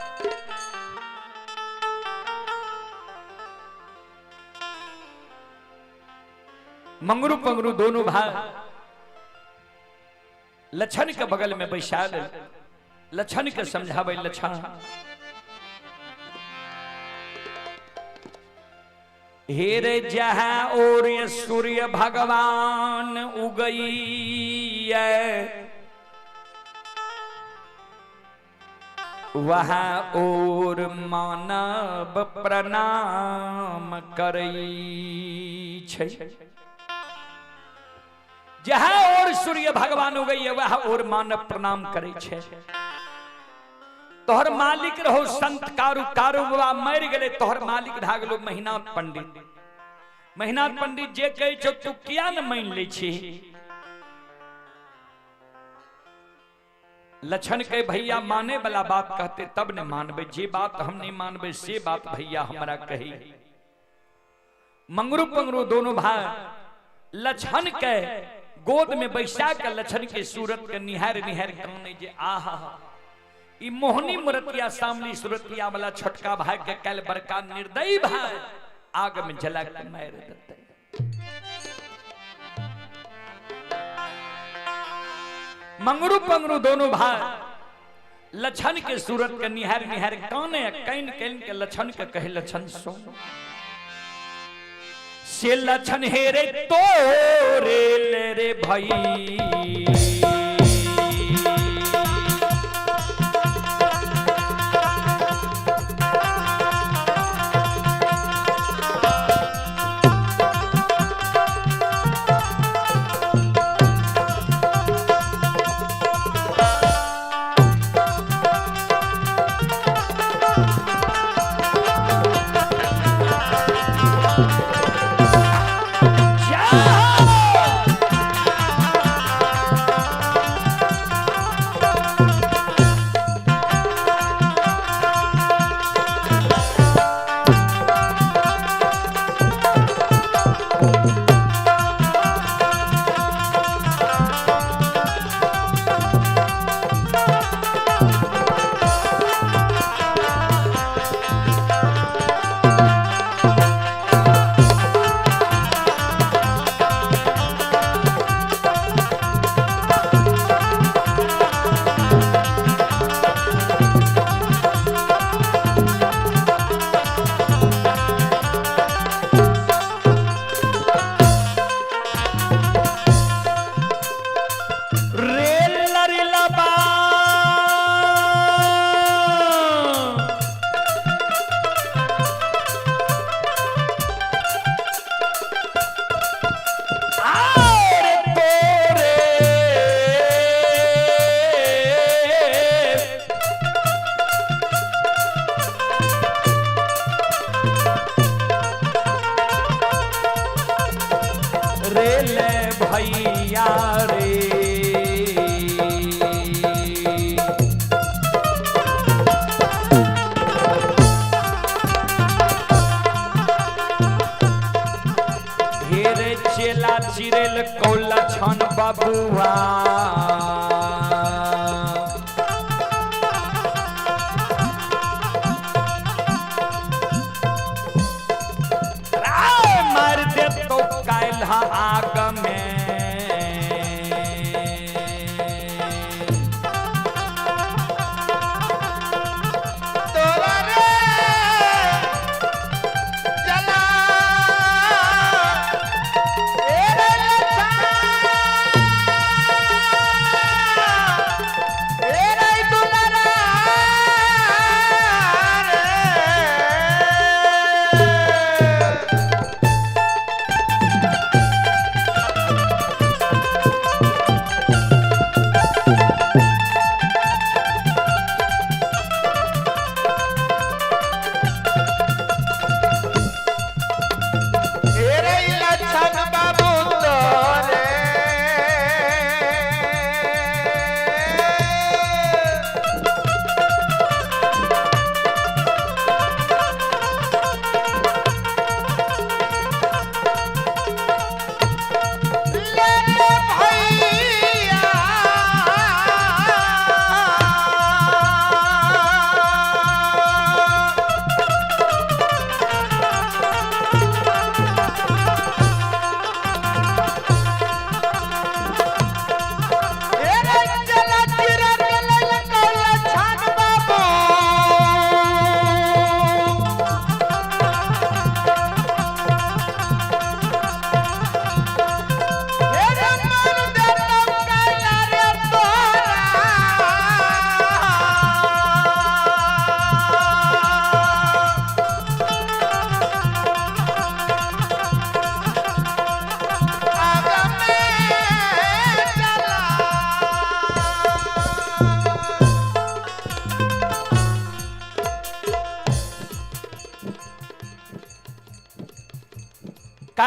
Speaker 1: मंगरू पंगरू दोनों भाई लछन के बगल में बैठा ले, लक्षण के समझावे लक्षण हेरे जहाँ और ये सूर्य भगवान उगई है वहाँ और मानव प्रणाम करई छै। जहाँ और सूर्य भगवान उगई है वहाँ और मानव प्रणाम करे छै। तोहर मालिक रहो संत कारू कारू बाबा मर गए तोहर मालिक धा गेलो मेहनाथ पंडित। मेहनाथ पंडित जे कहे छो तू किया न मान ले छी। लक्षण के भैया माने वाला बात कहते तब न मानबे, जे बात हम नहीं मानबे से बात भैया हमरा कही। मंगरू पंगरू दोनों भाई लक्षण के गोद में बैसा के लक्षण के सूरत के निहार निहार काने जे आहा ई मोहनी मूर्तिया सामने सूरतिया वाला छोटका भाई के कल बड़का निर्दयी भाई आग में जला के मार देते। मंगरू पंगरू दोनों भाई लक्षण के सूरत के निहार निहार काने कैन कैन के लक्षण के कहे लक्षण सो से लक्षण हेरे तोरे ले रे भाई चिरेल कौला छन बाबुआ मार दे तो कायल आग में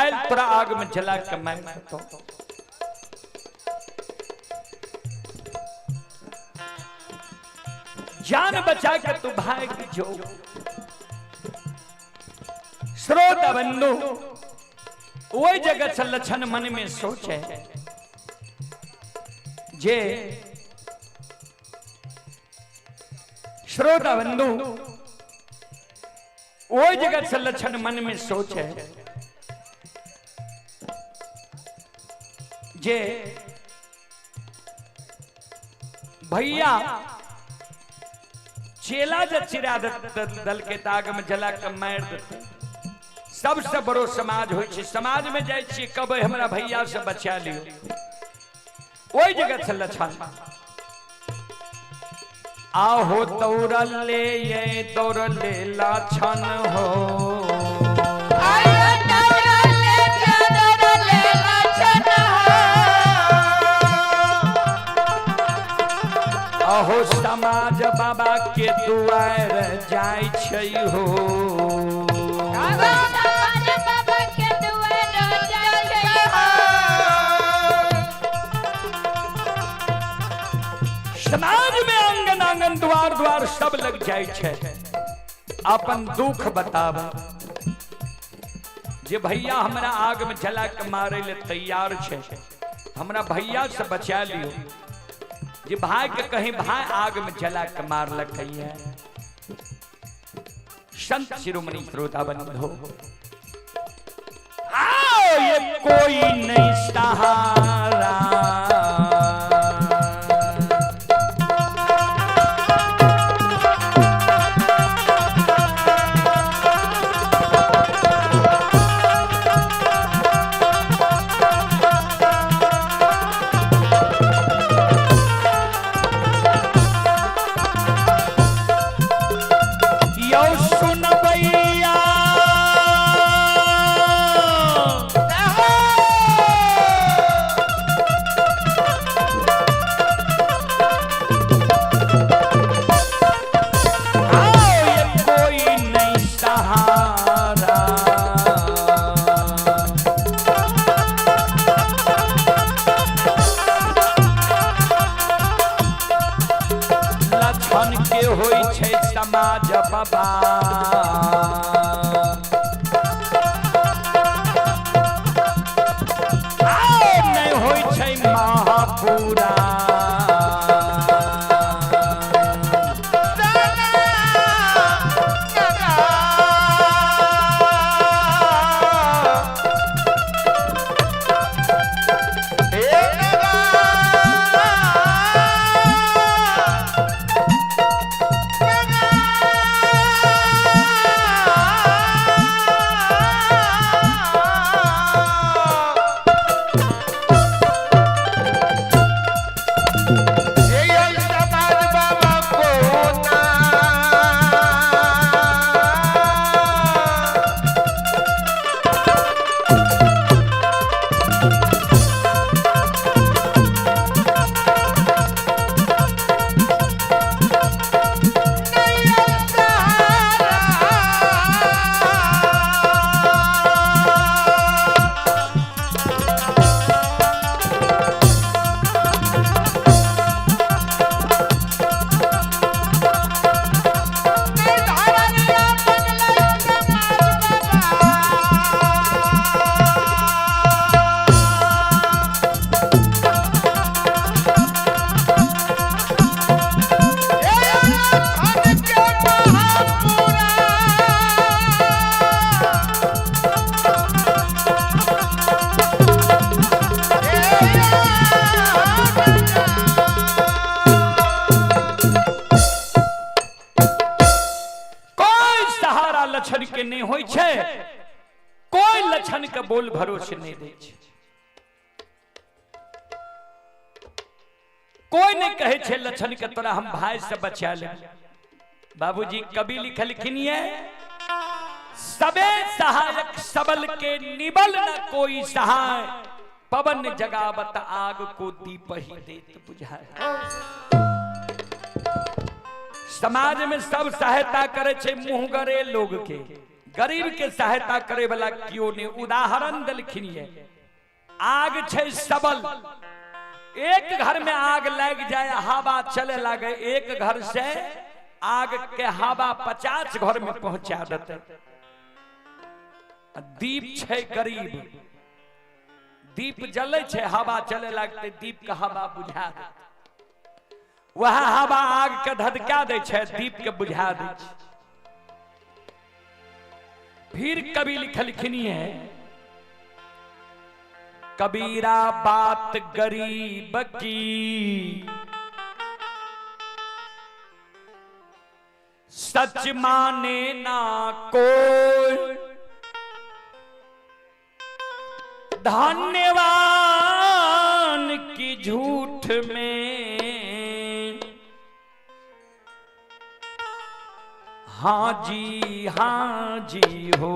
Speaker 1: काल तोरा आग में जला के मैं तो जान बचा के तू भाग जो। श्रोता बंधु वही जगह से लक्षण मन में सोचे जे श्रोता बंधु वही जगह से लक्षण मन में सोचे जे भैया चेला जो चिरा दल के ताग में जला के मार देते सबसे बड़ो समाज हो समाज में जाए छी कब हमरा भैया से बचा लियो वही जगह से लक्षण आहो दौड़ ले ये दौड़ ले लाछन हो आहो समाज बाबा के दुआर जाय छै हो समाज में आंगन आंगन द्वार द्वार सब लग जाय छै अपन दुख बताब जे भैया हमरा आग में जला के मारे ले तैयार छै हमरा भैया से बचा लियो जे भाई के कहीं भाई आग में जला के मारलक है। संत शिरोमणि श्रोता बंधु आओ ये कोई नहीं सहारा समाज बाबा नहीं होई छै महापुरा लक्षण के नहीं होई छे कोई लक्षण के बोल भरोसे नहीं दे छे कोई नहीं कहे छे लक्षण के तोरा हम भाई से बचा ले बाबूजी कवि लिखलखिन ये सबे सहायक सबल के निबल न कोई सहाय पवन जगावत आग को दीप ही देत बुझाए समाज में सब सहायता करे छे मुंहगरे लोग के गरीब के सहायता करे वाला क्यों नहीं। उदाहरण दलखिन है, आग छे सबल, एक घर में आग लग जाए हवा चले लगे, एक घर से आग के हवा 50 घर में पहुंचा देते। दीप छे गरीब, दीप जले छे हवा चले लगते, दीप का हवा बुझा देते, वह हवा आग के धधका दे छे, दीप के बुझा दे छे। फिर कवि लिखलखिनी है, कबीरा बात गरीब की सच माने ना कोई, धन्यवान की झूठ में हाँ जी हो।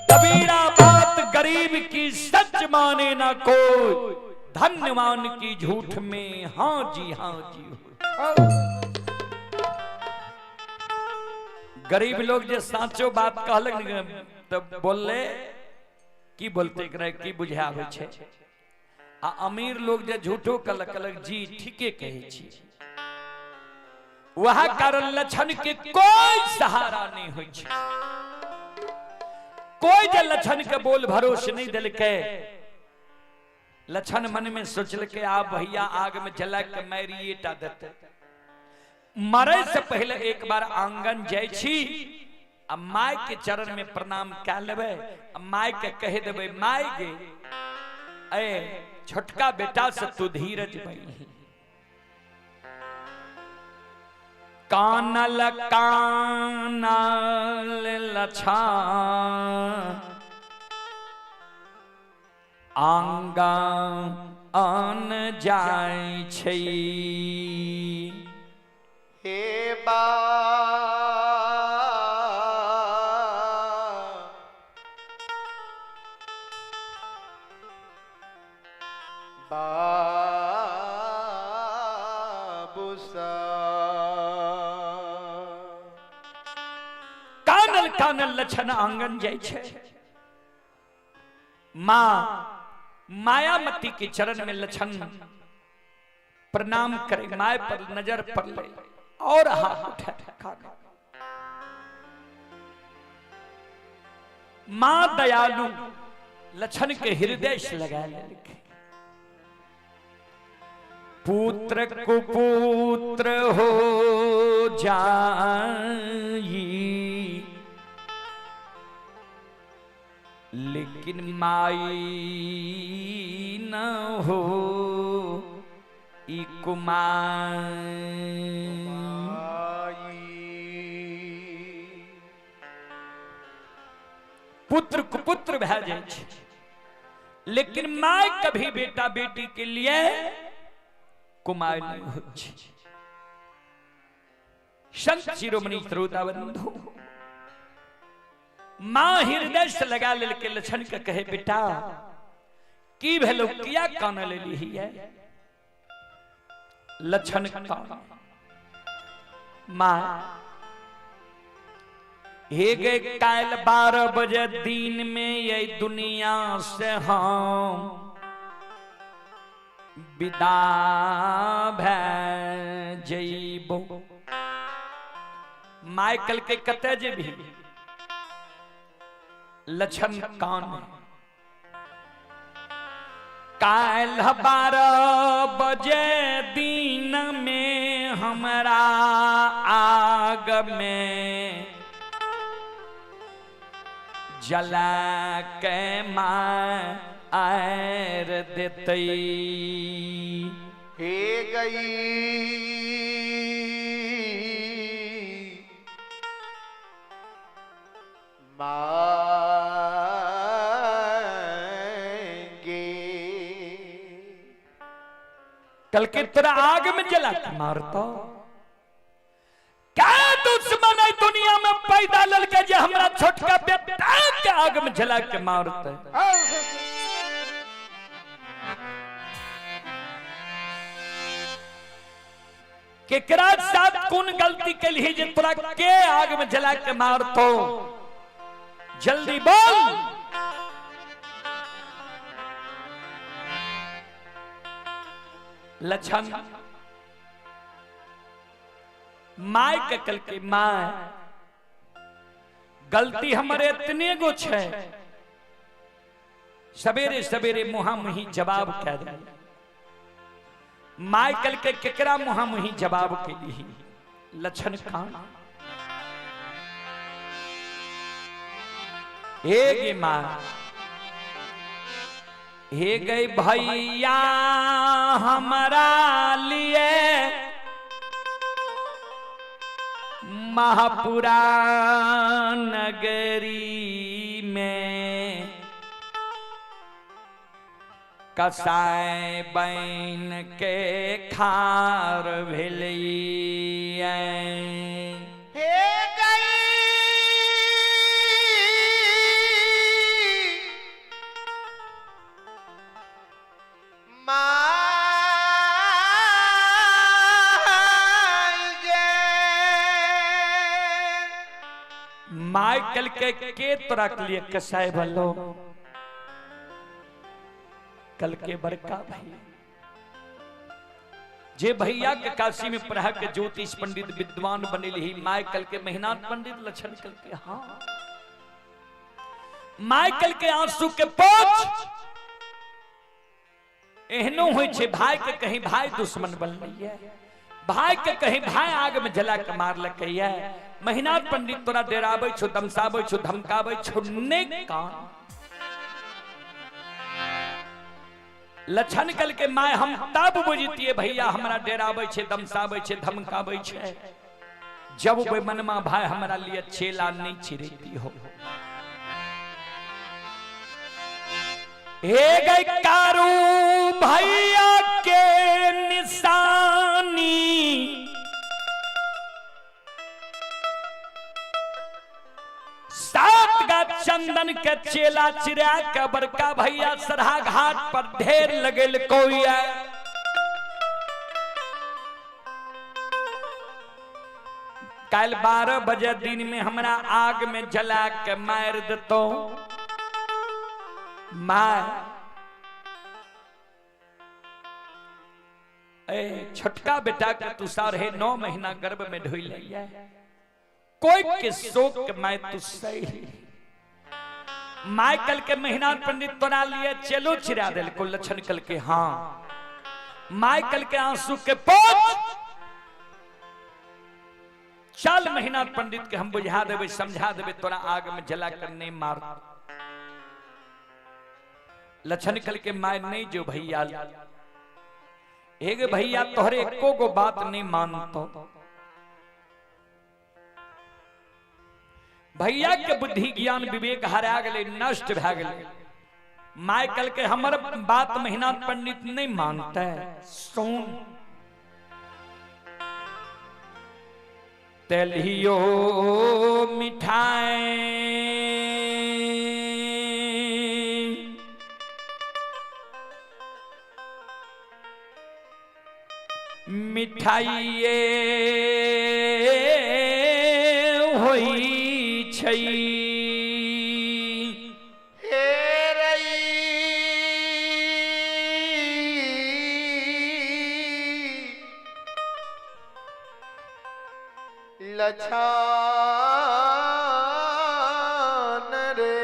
Speaker 1: कबीरा बात गरीब की सच माने ना कोई, धन्यवान की झूठ में हाँ जी हो। गरीब लोग जो साचो बात कहलक तब बोलले की बोलते करे की बुझावे छे, आ अमीर लोग जो झूठो कहलक जी ठीके कहे छी। वह कारण लक्षण के कोई सहारा नहीं होय छे, कोई जे लक्षण के बोल भरोसे नहीं दिलके। लक्षण मन में सोचल के आप भैया आग में जला के मारिए टा देते, मरे से पहले एक बार आंगन जाय छी, आ माय के चरण में प्रणाम कह लेबे, माय के कह देबे माय गे ए छोटका बेटा से तू धीरज भई। कानल कानल लछान आंगन जाय छै,
Speaker 2: हे बाबूसा।
Speaker 1: कानल कानल लक्षण आंगन जाय छै। मां मायामती के चरण में लक्षण प्रणाम करे, माय पर नजर पर ले और हाथ उठा मां दयालु लक्षण के हृदय से लगा लिखे। पुत्र कुपुत्र हो जाई, लेकिन माई न हो ई कुमाई। पुत्र कुपुत्र भै जाय छै, लेकिन माय कभी बेटा बेटी के लिए कुमार नहीं हो। संत शिरोमणि श्रोता बंधु, मां हृदय से लगा ले के लक्षण के कहे बेटा की भेलो किया कान ले ली है। लक्षण का मां हे गे काल 12 बजे दिन में ये दुनिया से हम विदा भै जइबो। माइकल के कते जेबी लक्षण कान काल 12 बजे दिन में हमरा आग में जला के आएर देते।
Speaker 2: हे गई मांगे,
Speaker 1: कल के तरह आग में जला के मारता। क्या दुश्मन है दुनिया में पैदा ललके जे हमरा छोटका बेटा के आग में जला के मारते। केकरा साथ कौन गलती के लिए जे तोरा के आग में जला के मारतो, जल्दी बोल। लछन माय के कल के माय गलती हमारे इतने गो छे, सवेरे सवेरे मुहा मुही जवाब कह दे। माइकल के केकरा मुहा मुही जवाब के लिए लछन खान हे गे मां, हे गई भैया हमारा लिए महापुरा नगरी में कसाय बैन के खार भेलिए।
Speaker 2: हे गई
Speaker 1: माइकल के तोरा के लिए कसाय भलो कल के बड़का भैया जे भैया के काशी में पढ़ा के ज्योतिष पंडित विद्वान बने ही माइकल के मेहनत पंडित लछन कल के। हाँ माइकल के आंसू के पोछ एहनो होय छे भाई के कहीं भाई दुश्मन बन लिया, भाई के कहीं भाई आग में जला के मार लकैया। मेहनत पंडित तोरा डेराबै छो, दमसाबै छो, धमकाबै छो, ने कान लछन कल के माय हम तब बुझतिए भैया हमरा डेराबै छे, दमसाबै छे, धमकाबै छे जब वे मनमा भाई हमरा लिए छेला नहीं छिड़ती हो। हे गई कारू भैया के निशानी सात गा चंदन के चेला चिरा के बड़का भैया सरहा घाट पर ढेर लगेल कोई कल 12 बजे दिन में हमरा आग में जला के मार देतो। मां छोटका बेटा के तू 9.5 महीना गर्भ में ढोई लिया, कोई के शोक के मैं तू सही। माइकल के मेहनत पंडित तोरा लिए चलो चिरा दिल को लछन कल के। हाँ माइकल के आंसू के पोछ चल मेहनत पंडित के हम बुझा देवे, समझा देवे, तोरा आग में जला कर नहीं मार। लछन कल के माय नहीं जो भैया एक भैया तोहरे एको गो बात नहीं मानतो। भैया के बुद्धि ज्ञान विवेक हरा गए, नष्ट भा गए। माइकल के हमर बात मेहनत पंडित नहीं मानता है। सुन तेलियो मिठाई मिठाइए होई छई
Speaker 2: लछन रे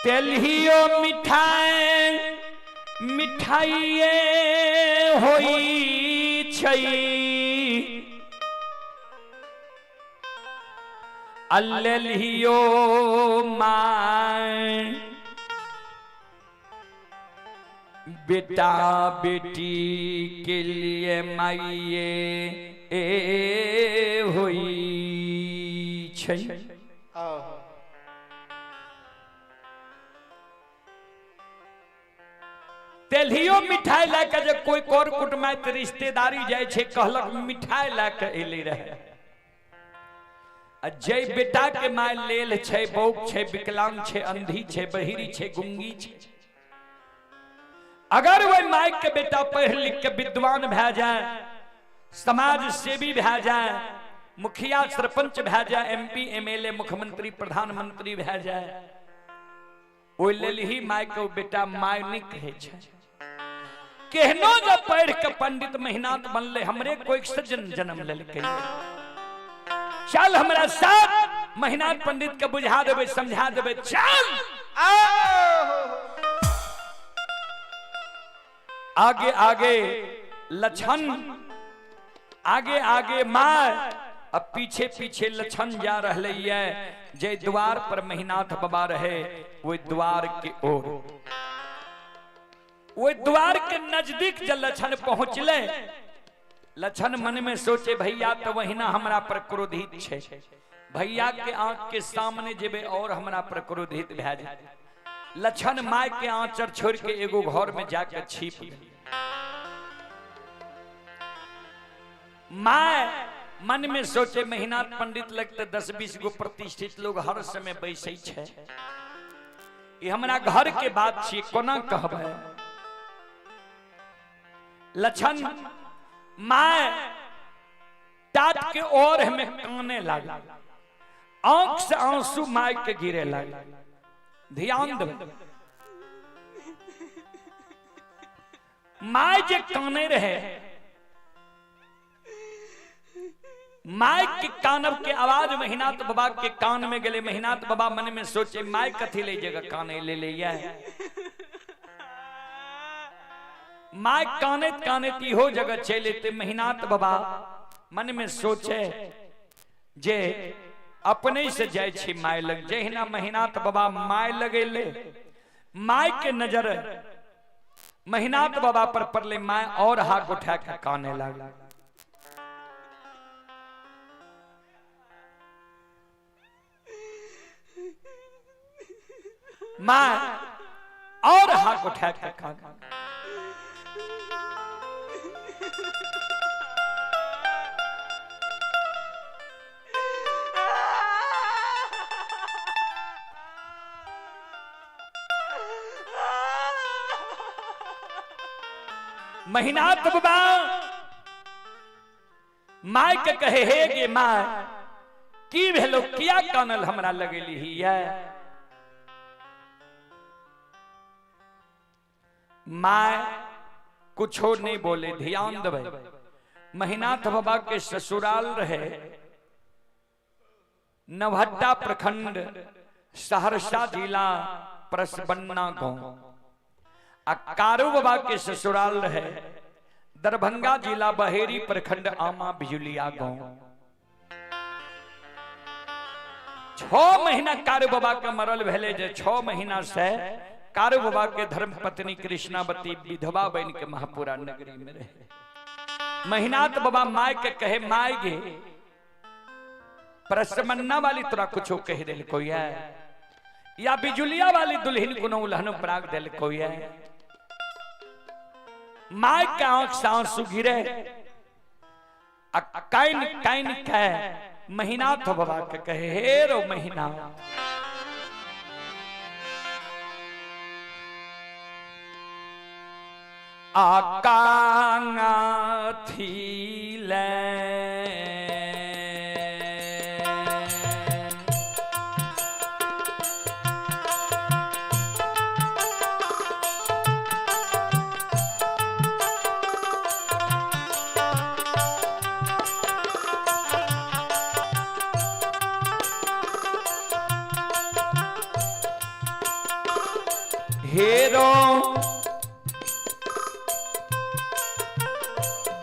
Speaker 1: तेलियो मिठाई मिठाइए होई छई अल्लेलियो मां बेटा बेटी के लिए माइये होई छई। तेलियो मिठाई लाके जब कोई कर कुटुम्ब रिश्तेदारी जाए छे कहलक मिठाई लाके एले रहे। जय बेटा के माय लेल छे, बौक छे, विकलांग छे, अंधी छे, बहिरी छे, गुंगी छे। अगर वह माई के बेटा पढ़ लिख के विद्वान भै जाए, समाज सेवी भै जाए, मुखिया सरपंच भै जाए, MP MLA मुख्यमंत्री प्रधानमंत्री भै जाए, ओइ लेल ही माई के बेटा माई नहीं कहे छे। केहनो जब पढ़ के पंडित मेहनत बनले, हमरे कोई सज्जन जन्म लेलकै, चल हमरा साथ मेहनत पंडित के बुझा देबे, समझा देबे, चल आगे आगे लछन, आगे आगे माय, अब पीछे पीछे लछन जा रहे है। जे द्वार पर मेहनाथ बाबा रहे, वो द्वार के ओर, वो द्वार के नजदीक जब लछन पहुंचले, लछन मन में सोचे भैया तो वही ना हमरा पर क्रोधित छे, भैया के आंख के सामने जेबे और हमरा पर क्रोधित भै जाए। लछन माय के आंचर छोड़ के एगो घर में जाकर छिप गई। माय मन में सोचे मेहनत पंडित लगते 10-20 गो प्रतिष्ठित लोग हर समय बैसे छे, ये हमरा घर के बात छे, कोना कहबे। लछन माय टाट के ओर हमें काने लगा, आंख से आंसू माय के गिरे लगा। ध्यान दे, माय जे काने रहे, माय के कानब के आवाज मेहनाथ बाबा के कान में गले। मेहनाथ बाबा मन में सोचे माय कथी ले जगह काने ले लिया है। माय काने काने हो जगह चले ते मेहनाथ बाबा मन में सोचे जे अपने से जाय छी माय लग। जहिना मेहनाथ बाबा माय लगेले, माय के नजर मेहनाथ बाबा पर पड़ले, माय और हाथ उठा के काने लगा। मां और हाथ उठा के काना। मेहनाथ बाबा माय के कहे हे गे माय की भेलो, किया कानल हमरा लगेली ही है। माय कुछो नहीं बोले। ध्यान देवे, मेहनाथ बाबा के ससुराल रहे नवहट्टा प्रखंड, सहरसा जिला, परसबन्ना गांव। कारू बाबा के ससुराल रहे दरभंगा जिला, बहेरी प्रखंड, आमा बिजुलिया गांव। 6 महीना कारू बाबा के मरल भेले, जे 6 महीना से कारू बाबा के धर्म पत्नी कृष्णावती विधवा बन के महापुरा नगरी में रहे। मेहनाथ बाबा माय के कहे माय गे परसमन्ना वाली तोरा कुछो कह दिल कोई है, या बिजुलिया वाली दुल्हन कोनो उल्हन पराग दिल कोई है। माय के आंख से आंसू गिरे। काइन काइन कहे मेहनाथ बाबा के कहे हे रो महीना, आकांगा थीले हेरो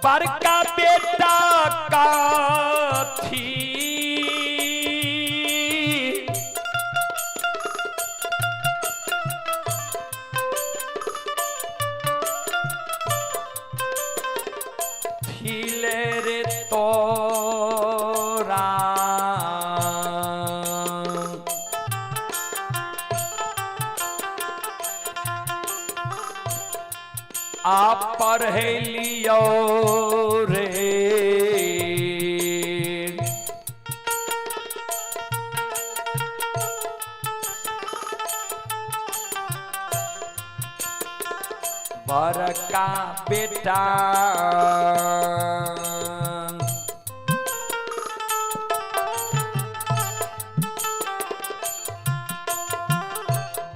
Speaker 1: बड़का बेटा का थी, थीले रे तोरा आप पढ़लियो रे। का बेटा।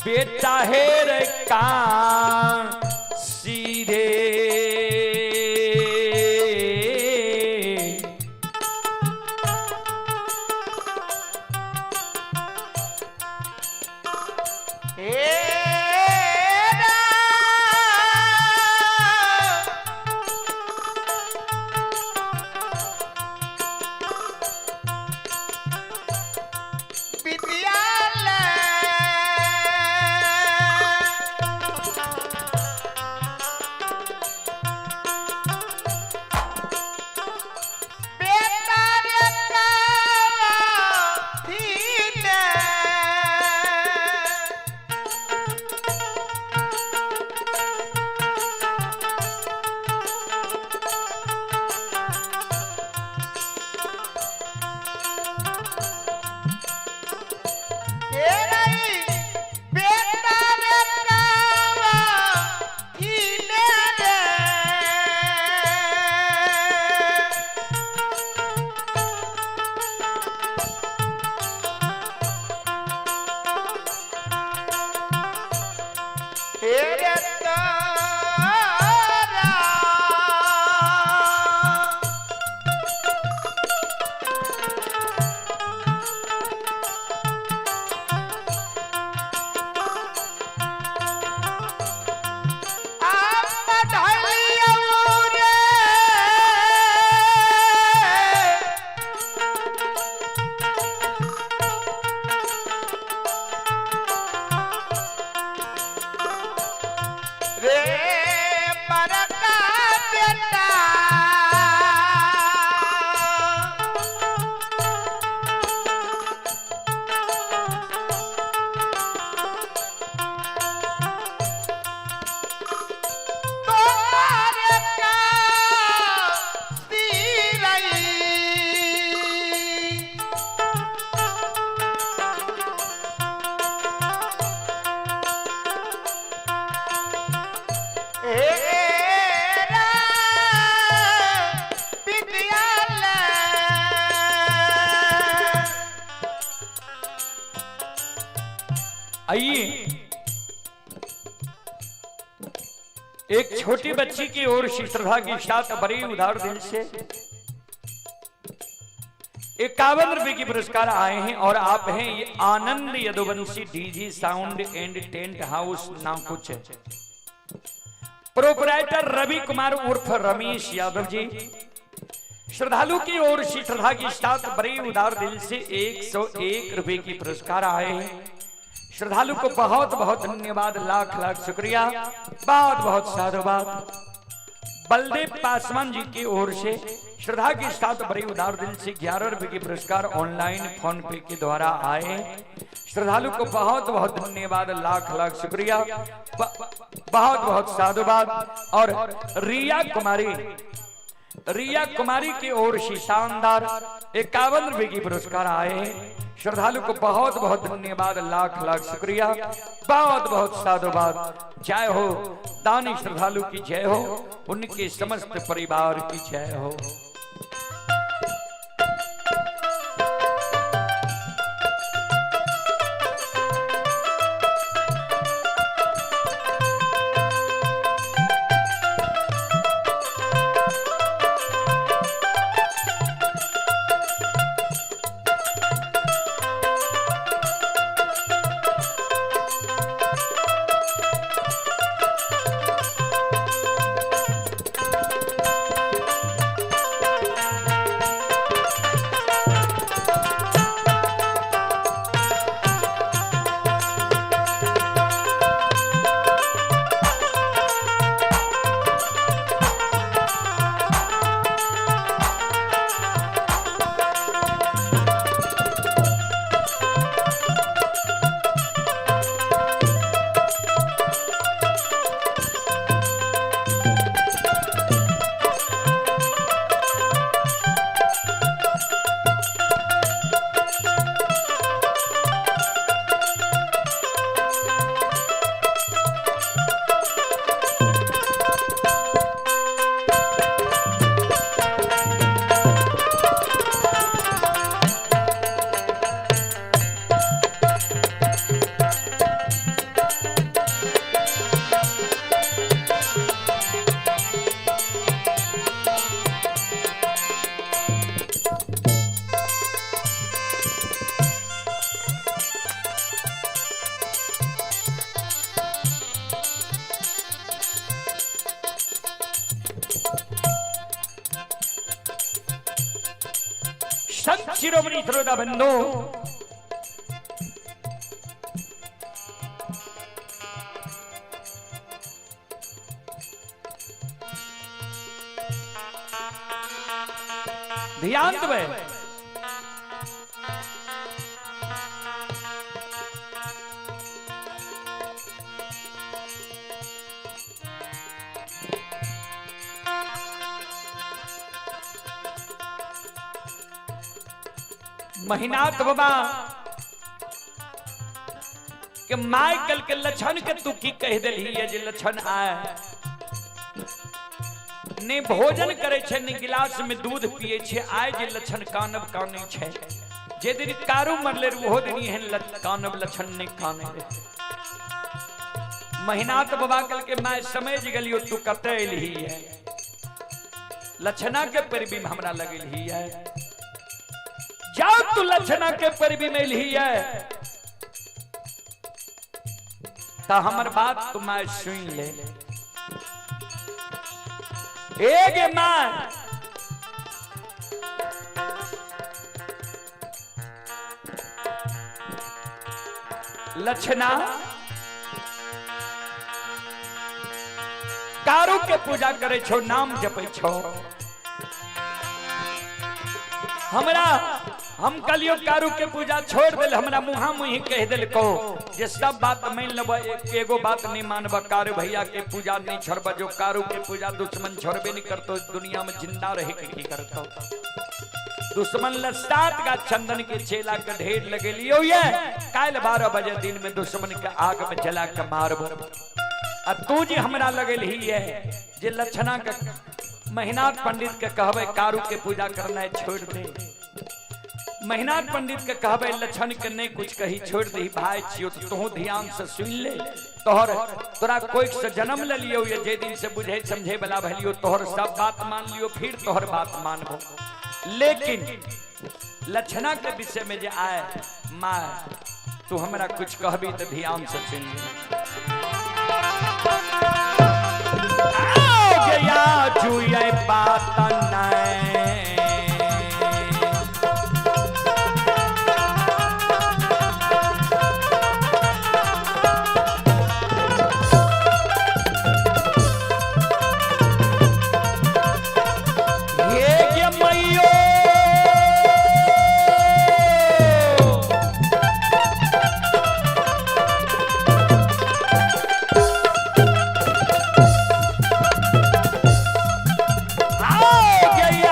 Speaker 1: बेटा है रे का सीधे आइए एक छोटी बच्ची की ओर से श्रद्धा के साथ बड़ी उदार दिल से 51 रुपए की पुरस्कार आए हैं और आप हैं ये Anand Yaduvanshi DJ sound and tent house नाम कुछ है। प्रोपराइटर रवि कुमार उर्फ रमेश यादव जी श्रद्धालु की ओर से श्रद्धा के साथ बड़ी उदार दिल से 101 रुपए की पुरस्कार आए हैं। श्रद्धालु को बहुत बहुत धन्यवाद, लाख लाख शुक्रिया, बहुत बहुत साधुवाद। बलदेव पासवान जी की ओर से श्रद्धा के साथ बड़ी उदार दिल से 11 रुपए की पुरस्कार ऑनलाइन फोन पे के द्वारा आए। श्रद्धालु को बहुत बहुत धन्यवाद, लाख लाख शुक्रिया, बहुत बहुत साधुवाद। और रिया कुमारी की ओर से शानदार 51 रुपए की पुरस्कार आए हैं। श्रद्धालु को बहुत बहुत धन्यवाद, लाख लाख शुक्रिया, बहुत बहुत साधुवाद। जय हो दानी श्रद्धालु की जय हो, उनके समस्त परिवार की जय हो। संत शिरोमणि श्रोता बंधु, ध्यान देवे। महीनाथ बाबा के माइकल के लक्षण के तू की कह दिली है जे लक्षण आए ने भोजन करे छे ने गिलास में दूध पिए छे आए जे लक्षण कानब काने छे जे दिन कारू मरले वो दिन एहन कानब लक्षण ने काने रे। महीनाथ बाबा कल के मैं समझ गलियो तू कते एलही है लक्षणा के परिबी में हमरा लगल ही है जाओ तू लक्षणा के परिबी में एलही है ता हमर बात तू मैं सुन ले। एक मां लक्षणा कारू के पूजा करे छो नाम जपे छो हमरा हम कलियो कारू के पूजा छोड़ दिल हमरा मुहा मुही कह दिल को ये सब बात मान लब एगो बात नहीं मानब कारू भैया के पूजा नहीं छोड़ब जो कारू के पूजा दुश्मन छोड़बे नहीं करतो दुनिया में जिंदा रहे के की करतो दुश्मन ल 7 का चंदन के चेला के ढेर लगे लियो ये काल 12 बजे दिन में दुश्मन के आग में जला के मारबो आ तू जी हमरा लगल ही है जे लक्षणा के महीनाथ पंडित के कहबे कारू के पूजा करना है छोड़ दे महीनाथ पंडित के कहबे लक्षण के नहीं कुछ कही छोड़ दे भाई छियो तो तू ध्यान से सुन ले तोहर तोरा कोई से जन्म ले लियो ये जे दिन से बुझे समझे वाला भलियो तोहर सब बात मान लियो फिर तोहर बात मानबो लेकिन लक्षणा के विषय में जे आए मां तू हमरा कुछ कहबी तो ध्यान से सुन ले। गया जुए बात नहीं गया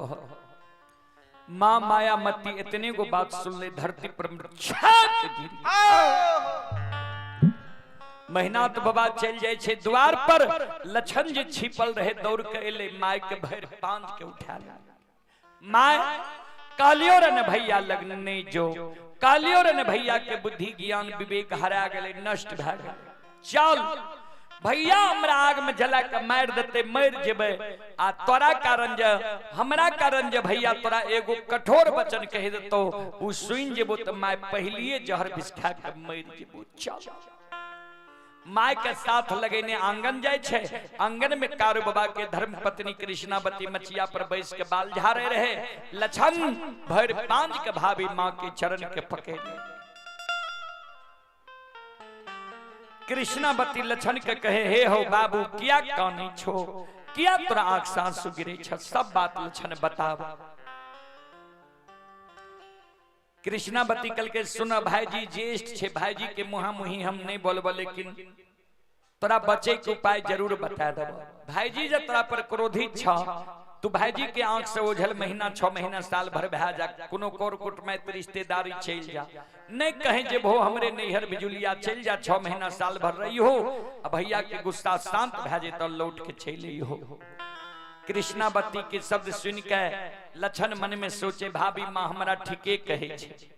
Speaker 1: रहो। माँ मायामती इतने को बात सुन ले, धरती पर छाक गिरी। मेहनात बाबा चल जाए छे द्वार पर, लछन जे छिपल रहे दौड़ के एले, माय के भर बांध के उठा ले। माय कालियो रे न भैया लगने जो, कालियो रे न भैया के बुद्धि ज्ञान विवेक हरा गेले, नष्ट भ गेले। चल भैया हमरा आग में जला के मार देते, मर जेबे। आ तोरा कारण जे, हमरा कारण जे भैया तोरा एगो कठोर वचन कह देतो, उ सुन जेबो त माय पहलिए जहर विष खा के मर जेबो। चल माय के साथ लगेने आंगन जाय छे। आंगन में कारू बाबा के धर्म पत्नी कृष्णावती मचिया पर बैस के बाल झाड़े रहे। लछन भर पांच के भाभी माँ के चरण के पकड़े। कृष्णावती लछन के कहे, हे हो बाबू किया कानी छो, किया तोरा आंख से आंसू गिरे छ, सब बात लछन बताव। कृष्णावती कल के सुन भाईजी ज्येष्ठ छे, भाईजी के मुहा मुही हम नहीं बोलबो, लेकिन तोरा बचे के उपाय जरूर बता देबो। भाईजी जब तोरा पर क्रोधित छ, तू भाईजी के आंख से ओझल महीना 6 महीना साल भर बहा जा, कोनो कोर कुटमैत रिश्तेदारी चल जा, नहीं कहे जे भो हमरे नैहर बिजुलिया चल जा, 6 महीना साल भर रही हो, अब भैया के गुस्सा शांत भ जाए तो लौट के चली हो। कृष्णावती के शब्द सुन के लछन मन में सोचे, भाभी माँ हमरा ठीके कहे छे,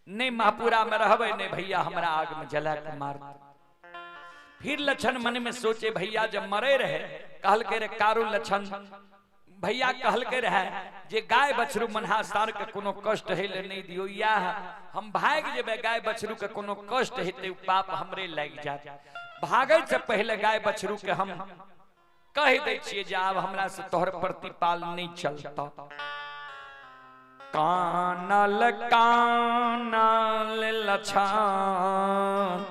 Speaker 1: नहीं महापुरा में रहबे, नहीं भैया हमरा आग में जला के मार। फिर लछन मन में सोचे, भैया जब मरे रहे कहल के रे कारू लछन, भैया कहल के रहे जे गाय बछरू मनहासार के कोनो कष्ट है ले नहीं दियो, या हम भाग जेबे गाय बछरू के कोनो कष्ट हेते पाप हमरे लग जात। भागे से पहले गाय बछरू के हम कह दे छिए जे आब हमरा से तोहर प्रतिपाल नहीं चलता। कानल कानल लछन,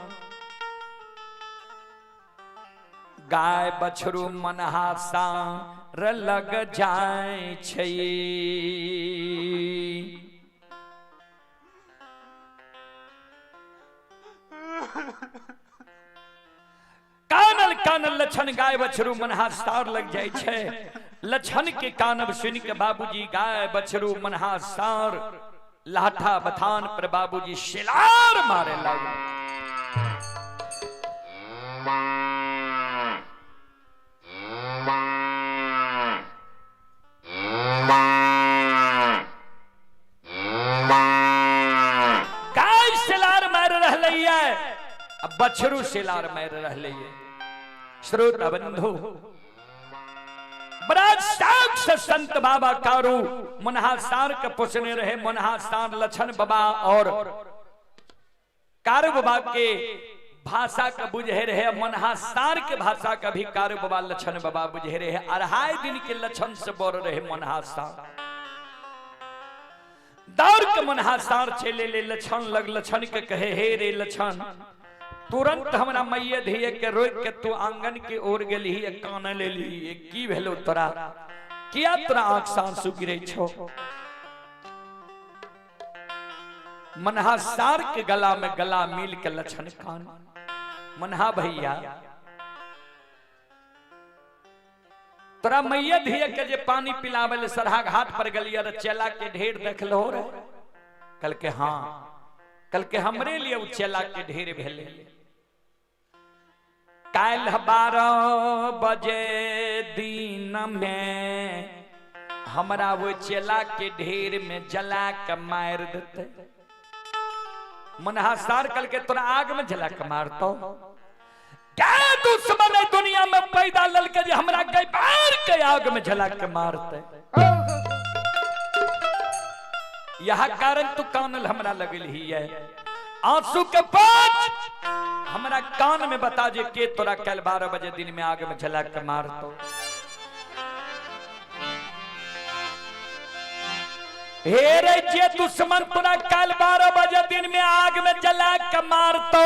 Speaker 1: गाय बछरू मनहासार लग जाए छै। कानल कानल लछन गाय बछरू मनहासार लग जाए छै। लछन के कानब सुन के बाबूजी गाय बछरू मनहासार लाठा बथान पर बाबूजी शिलार मारे लगे। गाय शिलार मार रही है, अब बछरू शिलार मार रही है। श्रोता बंधु, बड़ा साक्ष संत बाबा कारू मनहासार के पोसने रहे। मनहासार लछन बाबा और कारू बाबा के भाषा का बुझे रहे, मनहासार के भाषा का भी कारू बाबा लछन बाबा बुझे रहे। 2.5 दिन के लछन से बोल रहे मनहासार। दौड़ के मनहासार चले ले लछन लग, लछन के कहे, हे रे लछन, तुरंत हमरा मैया धिये के रोक के तू आंगन के ओर गेली, कान ले ली, की भेलो तोरा, किया तोरा आंख से आंसू गिरे छो। मनहासार के गला में गला मिल के लछन कान, मनहा भैया तोरा मैया धिये के जे पानी पिलावे ले सरहा घाट पर गलिया रे, चेला के ढेर देख लो रे। कल के हाँ, कल के हमरे लिए उ चेला के ढेर भेले। काल 12 बजे दिन में हमरा वो चेला के ढेर में जला के मार देते। मनहासार कल के तोरा आग में जला के मारतो। क्या दुश्मन है दुनिया में पैदा ललके जे हमरा के बार के आग में जला के मारते। यह कारण तू कानल हमरा लगल ही है। आंसू के पाँच हमरा कान में बता जे के तोरा कल 12 बजे दिन में आग में जला के मारतो। हे रे जे दुश्मन तोरा कल 12 बजे दिन में आग में जला के मारतो,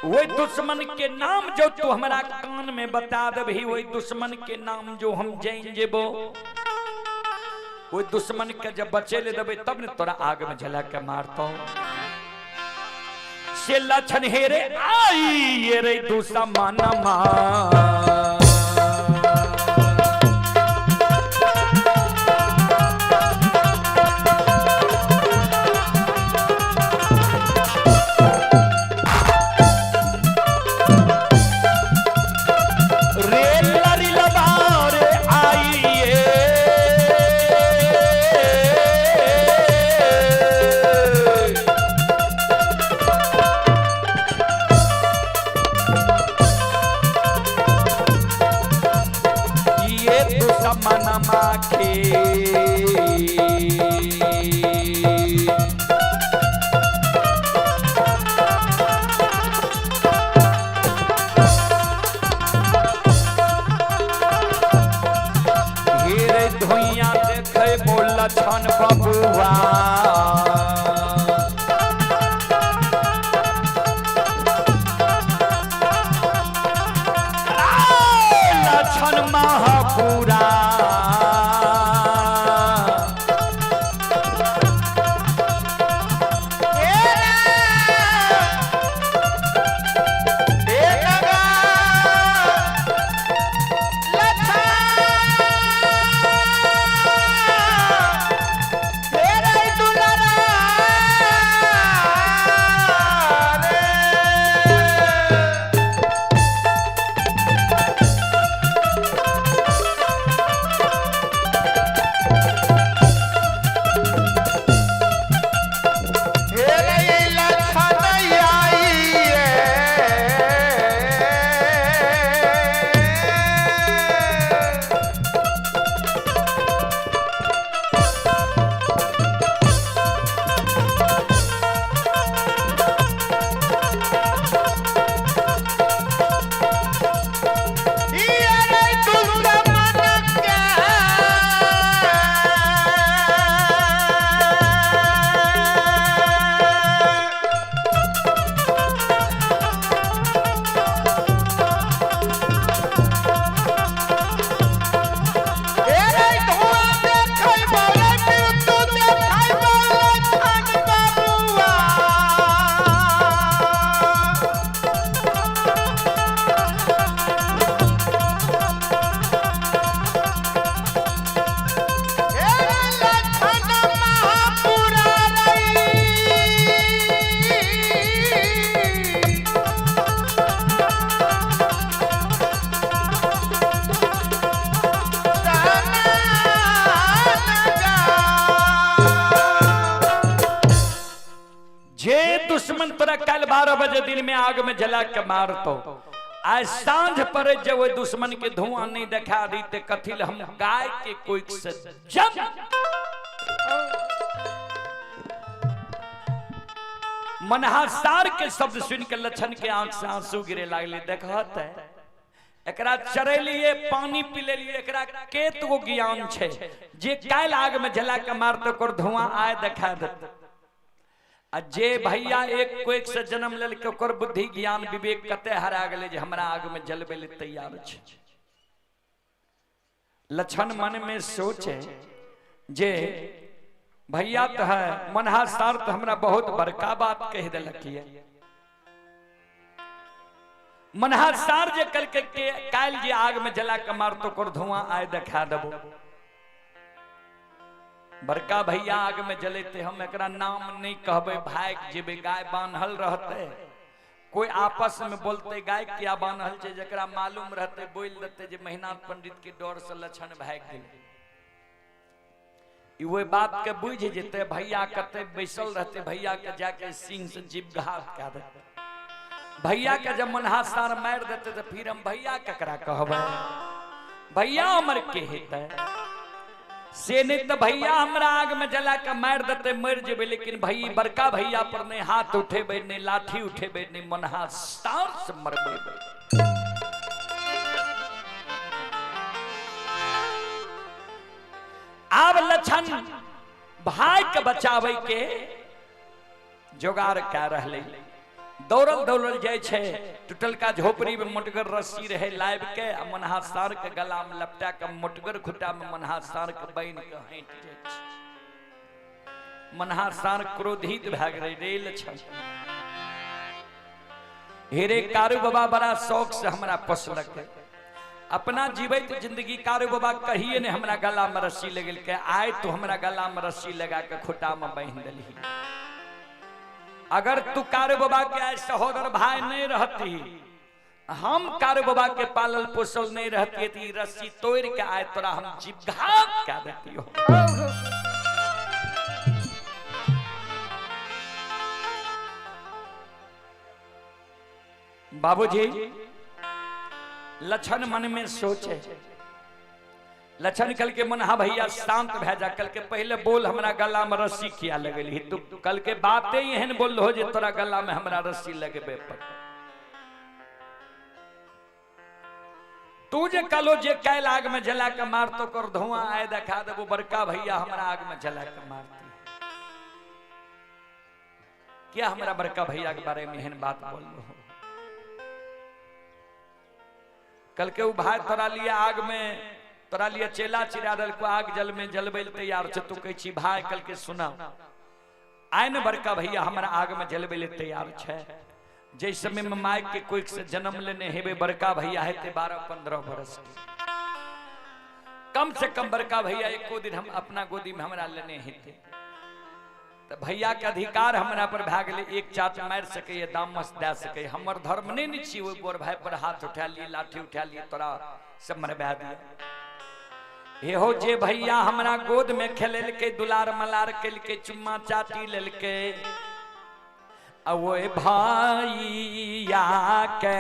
Speaker 1: वही दुश्मन के नाम जो तू हमारा कान में बता दे, वही दुश्मन के नाम जो हम जान जेबो, वही दुश्मन के जब बचे ले देबे तब ने तोरा आग में जला के मारतो। से लछन हे रे आई ये रे दुश्मन मा समनमा के हीरे धुइया देखे बोल छन बबुआ लछन महापुरा दुश्मन तोरा कल 12 बजे दिन में आग में जला के मारतो आज सांझ पर जब वो दुश्मन के धुआं नहीं दिखा दी ते कथिल हम गाय के कोई से जब मनहासार के शब्द सुन के लछन के आंख से आंसू गिरे लागले देखत है एकरा चरे लिए पानी पी ले लिए एकरा केत गो ज्ञान छे जे काल आग में जला के मारतो कर धुआं आए दिखा देत जे भैया एक को एक से जन्म लेल के ओकर बुद्धि ज्ञान विवेक कते हरा गेले जे हमरा आग में जलबे ले तैयार छे लछन मन में सोचे जे भैया तो है मनहासार तो हमरा बहुत बड़का बात कह देलकिए मनहासार जे कल के काल जे आग में जला के मारतो कर धुआं आए दिखा देबो बड़का भैया आग में जलेते हम एकरा नाम नहीं कहबे भाग जेबे गाय बांधल रहते कोई आपस में बोलते गाय क्या बांधल छे जकरा मालूम रहते बोल देते जे मेहनाथ पंडित के डर से लछन भाग गेल ई बात के बुझ जेते भैया कते बैसल रहते भैया के जाके सिंह से जीव घात कर देते भैया के जब मनहासार मार देते तो फिर हम भैया ककरा कहबे भैया हमर के हेते से नहीं तो भैया हमरा आग में जला के मार देते मर जेबे लेकिन भई बड़का भैया पर नहीं हाथ उठेबे नहीं लाठी उठेबे नहीं मनहासार से मरबे अब लछन भाई के बचावे के जोगाड़ कर रहले दौड़ल दौड़ल जाय छे टूटल का झोपड़ी में मोटगर रस्सी रहे लाइब के मनहासार के गला में लपटा के मोटगर खुटा में मनहासार के बांध के हट जाय मनहासार क्रोधित भाग रहे रेल छ हेरे कारू बाबा बड़ा शौक से हमरा पोसलक अपना जीवित जिंदगी कारू बाबा कहिए ने हमरा गला में रस्सी लगल के आए तो हमरा गला में रस्सी लगा के खुटा में बांध देली अगर तू कारू बाबा के आज सहोदर भाई नहीं रहती हम कारू बाबा के पालल पोसल नहीं रहती थी रस्सी तोड़ के आए तोरा हम जीवघात कर देती हो बाबूजी लछन मन में सोचे लक्षण कल के मन हाँ भैया शांत भेजा कल के पहले बोल हमरा गला में रस्सी किया लगल तू कल के बातें एहन बोल हो जे तोरा गला में हमरा रस्सी लगबे पर तू जे कलो जे कैल आग में जला के मार तो कर धुआं आए देखा दे वो बड़का भैया हमरा आग में जला के मारती क्या हमरा बड़का भैया के बारे में एहन बात बोल लो कल के उ भाई तोरा लिया आग में तोरा लिया चेला चिरा दल को आग जल में जलबे तैयार छ तू कह छी भाई कल के सुना आय न बड़का भैया हमरा आग में जलबे ले तैयार छे जै समय में माय के कोई से जन्म लेने हेबे बड़का भैया हेते 12-15 बरस के कम से कम बड़का भैया एको दिन हम अपना गोदी में हमरा लेने हेते तो भैया के अधिकार हमरा पर भा गेले एक चाट मार सके ये दाम मस्त दे सके हमर धर्म नहीं छी वो गोर भाई पर हाथ उठा लिए लाठी उठा लिए तोरा सब मरबा दिया हे हो जे भैया हमरा गोद में खेलल के दुलार मलार कल के चुम्मा चाटी लेल के ओए भैया के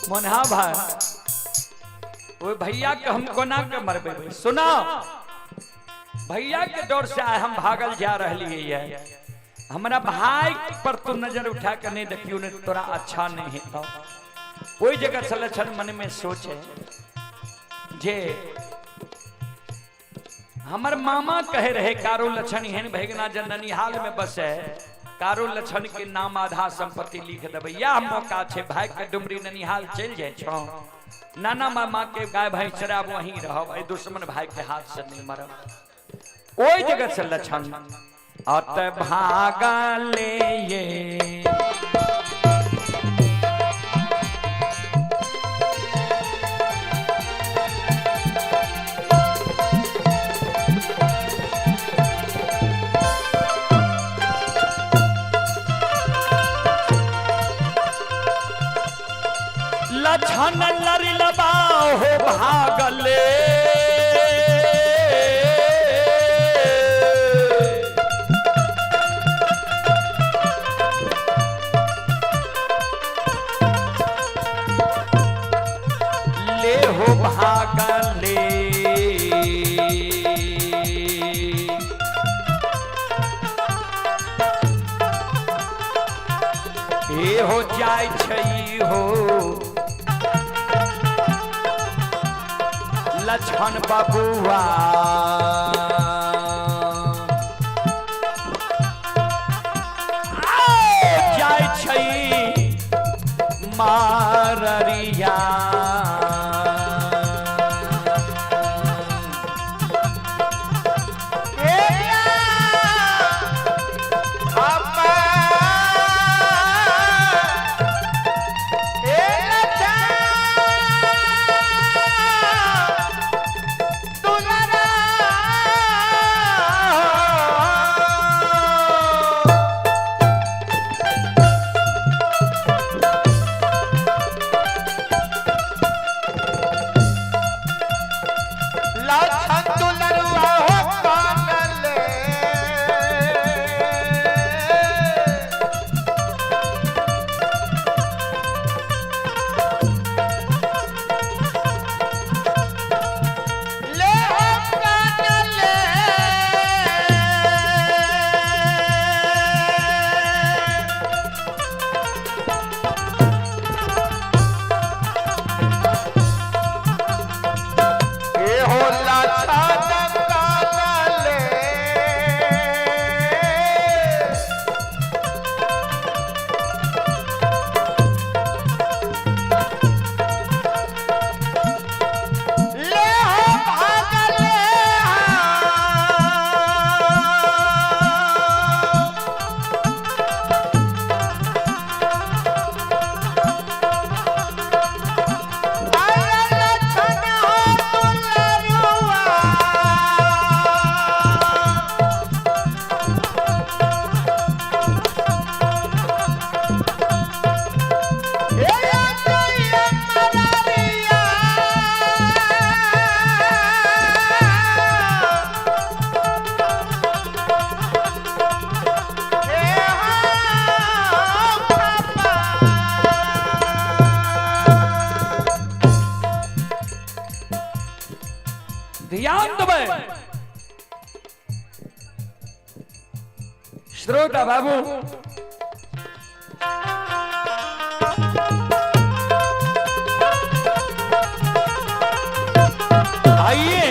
Speaker 1: मोनहा भाई वो भैया के हम कोना के मरबे सुना भैया के डर से आए हम भागल जा रही है हमारा भाई पर तू नजर उठा कर नहीं देखियो ने तोरा अच्छा नहीं है कोई जगह चल छन मन में सोचे जे हमर मामा कहे रहे कारो लक्षण हेन भैगना जननी हाल में बस है कारो लक्षण के नाम आधा संपत्ति लिख देबै या मौका छे भाई के डुमरी ननिहाल चल जाए छो नाना मामा के गाय भाई चराब वहीं रहब ए दुश्मन भाई के हाथ से नहीं मरब ओई जगह से लक्षण अत भागले ये लक्षण लरी लबाओ हो भागले ले हो भागले ए हो जाय छई हो लक्षण बबुआ जाय छई माररिया देवे श्रोता बाबू आइए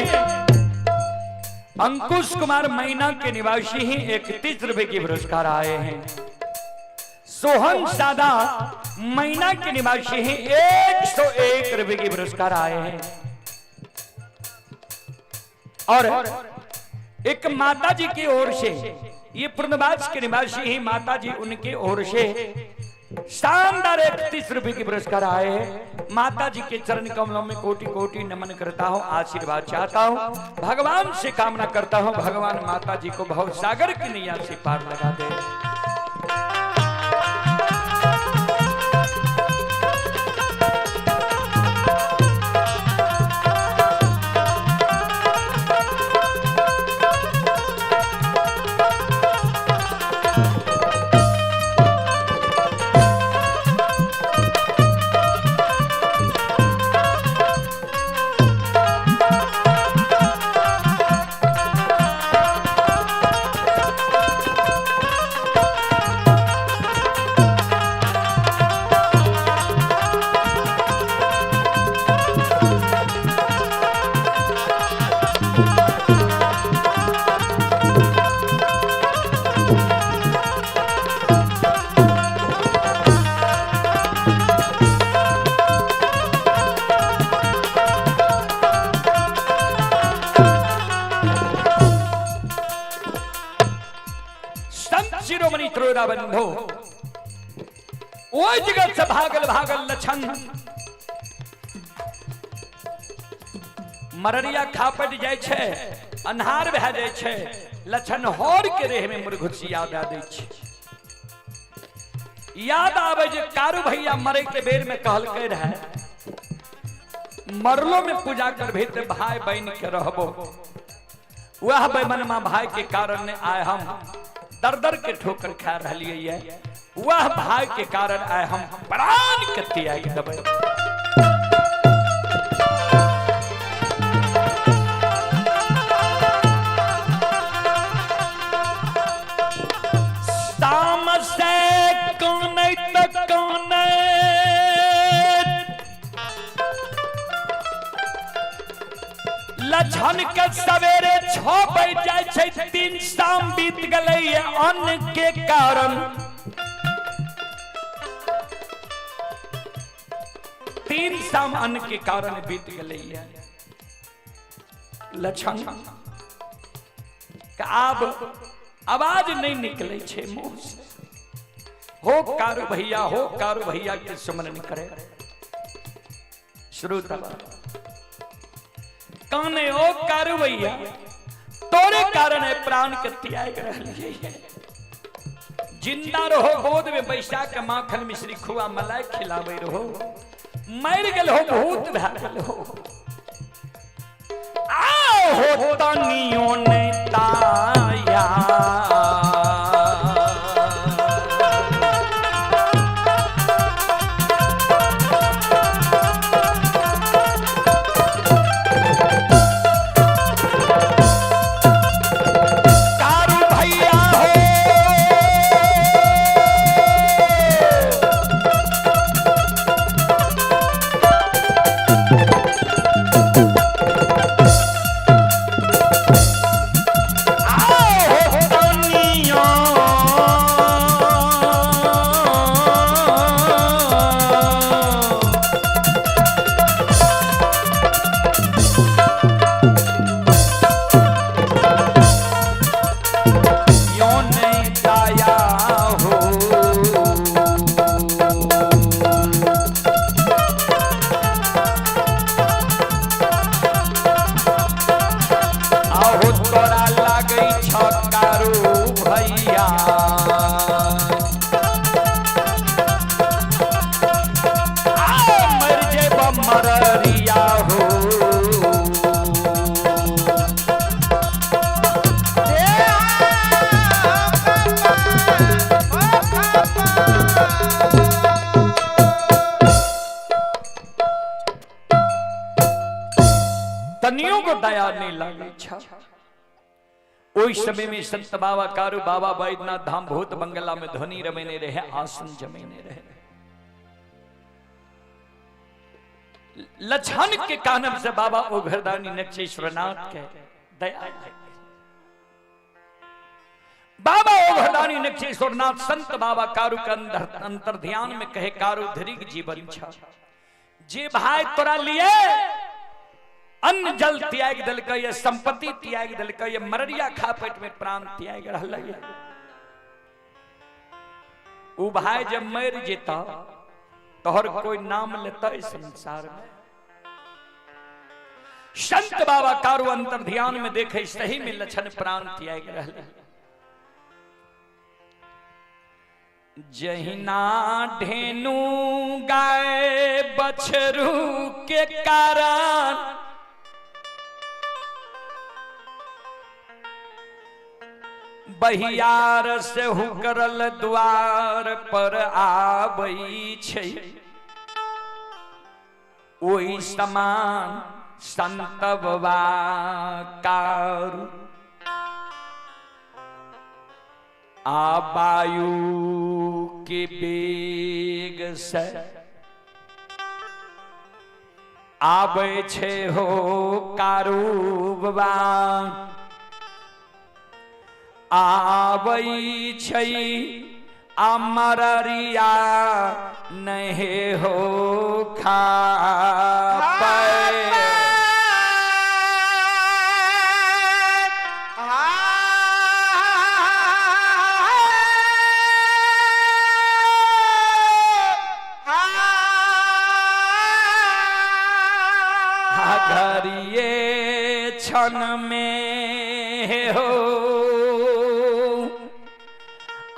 Speaker 1: अंकुश कुमार मैना के निवासी ही 31 रुपए की पुरस्कार आए हैं। सोहन सादा मैना के निवासी ही 101 रुपए की पुरस्कार आए हैं। और एक माता जी की ओर से ये पूर्णबाज के निवासी ही माता जी उनके ओर से शानदार 31 रुपए की पुरस्कार आए हैं। माता जी के चरण कमलों में कोटि कोटि नमन करता हूँ, आशीर्वाद चाहता हूँ, भगवान से कामना करता हूँ भगवान माता जी को भव सागर की नैया से पार लगा दे। शिरोमणि त्रोड़ा बंधो ओ जगत से भागल भागल लछन मररिया खापट जाय छे अन्हार भए जाय छे लछन होर के रेह में मुरघुसी याद आ दै छे। याद आवे जे कारू भैया मरे के बेर में कहल के रहे मरलो में पूजा करबे त भाई बहन के रहबो। वह बेमनमा भाई के कारण आए हम दर दर के ठोकर खा रही है। वह भाई के कारण आए हम प्राण के त्याग देबै। शाम से कौने तक कौने लछन के सवेरे 6 बज जाय छै 3 शाम बीत गलै अन्न के कारण। 3 शाम अन्न के कारण बीत गलै लछन का आब आवाज नहीं निकले छे मुंह से। हो कारू भैया के स्मरण करे श्रोता काने ओ कारू भैया तोरे कारण है प्राण के त्याग रहलिए है। जिंदा रहो गोद में बैसा के माखन मिश्री खुआ मलाई खिलावे रहो। मर गेल हो भूत भए गेल हो। आओ हो तनियो ने ताया तनियों को दया नहीं लगे। छा। ओई समय में संत बाबा कारू बाबा बैद्यनाथ धाम भूत बंगला में ध्वनि रमेने रहे, आसन जमेने रहे। लछन के कानम से बाबा ओघरदानी नक्षेश्वरनाथ के दया बाबा ओघरदानी नक्षेश्वरनाथ संत बाबा कारू के अंतर ध्यान में कहे, कारू धरिक जीवन छा, जे भाई तोरा लिए अन्न जल त्याग दल का, ये संपत्ति त्याग दल का, ये मररिया खा पेट में प्राण त्याग रहा है। उ भाई जब मर जेता तोहर कोई नाम लेता है संसार में। संत बाबा कारू अंतर ध्यान में देखे, सही में लछन प्राण त्याग रहा। जहिना ढेनु गाय बछरू के कारण बहियार से हुकरल द्वार पर आबई छै, ओई समान संत बाबा कारू आबायु के बेग से आबे छे हो कारू बाबा, आबई छै अमररिया नहीं हो खा क्षण में हो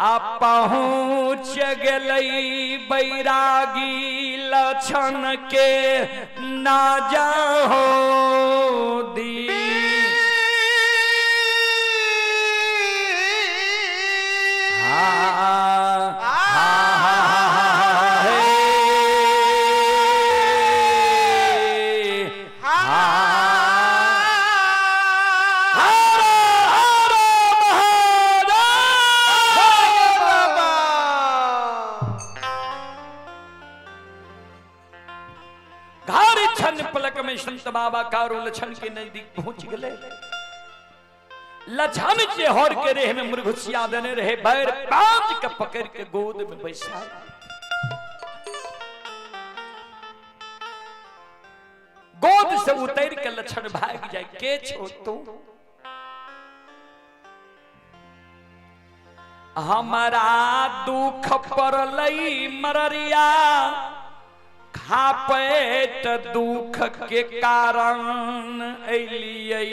Speaker 1: आप पहुँच गई बैरागी लक्षण के ना जाओ दी। संत बाबा कारू लछन के नजदीक पहुंच गए। लछन के हर के रेह में मुर्घुसिया देने रहे, बैर पांच का पकड़ के गोद में बैसा। गोद से उतर के लछन भाग जाए, के छो तू हमारा दुख पर लई मररिया, खापेट दुख के कारण अलियै।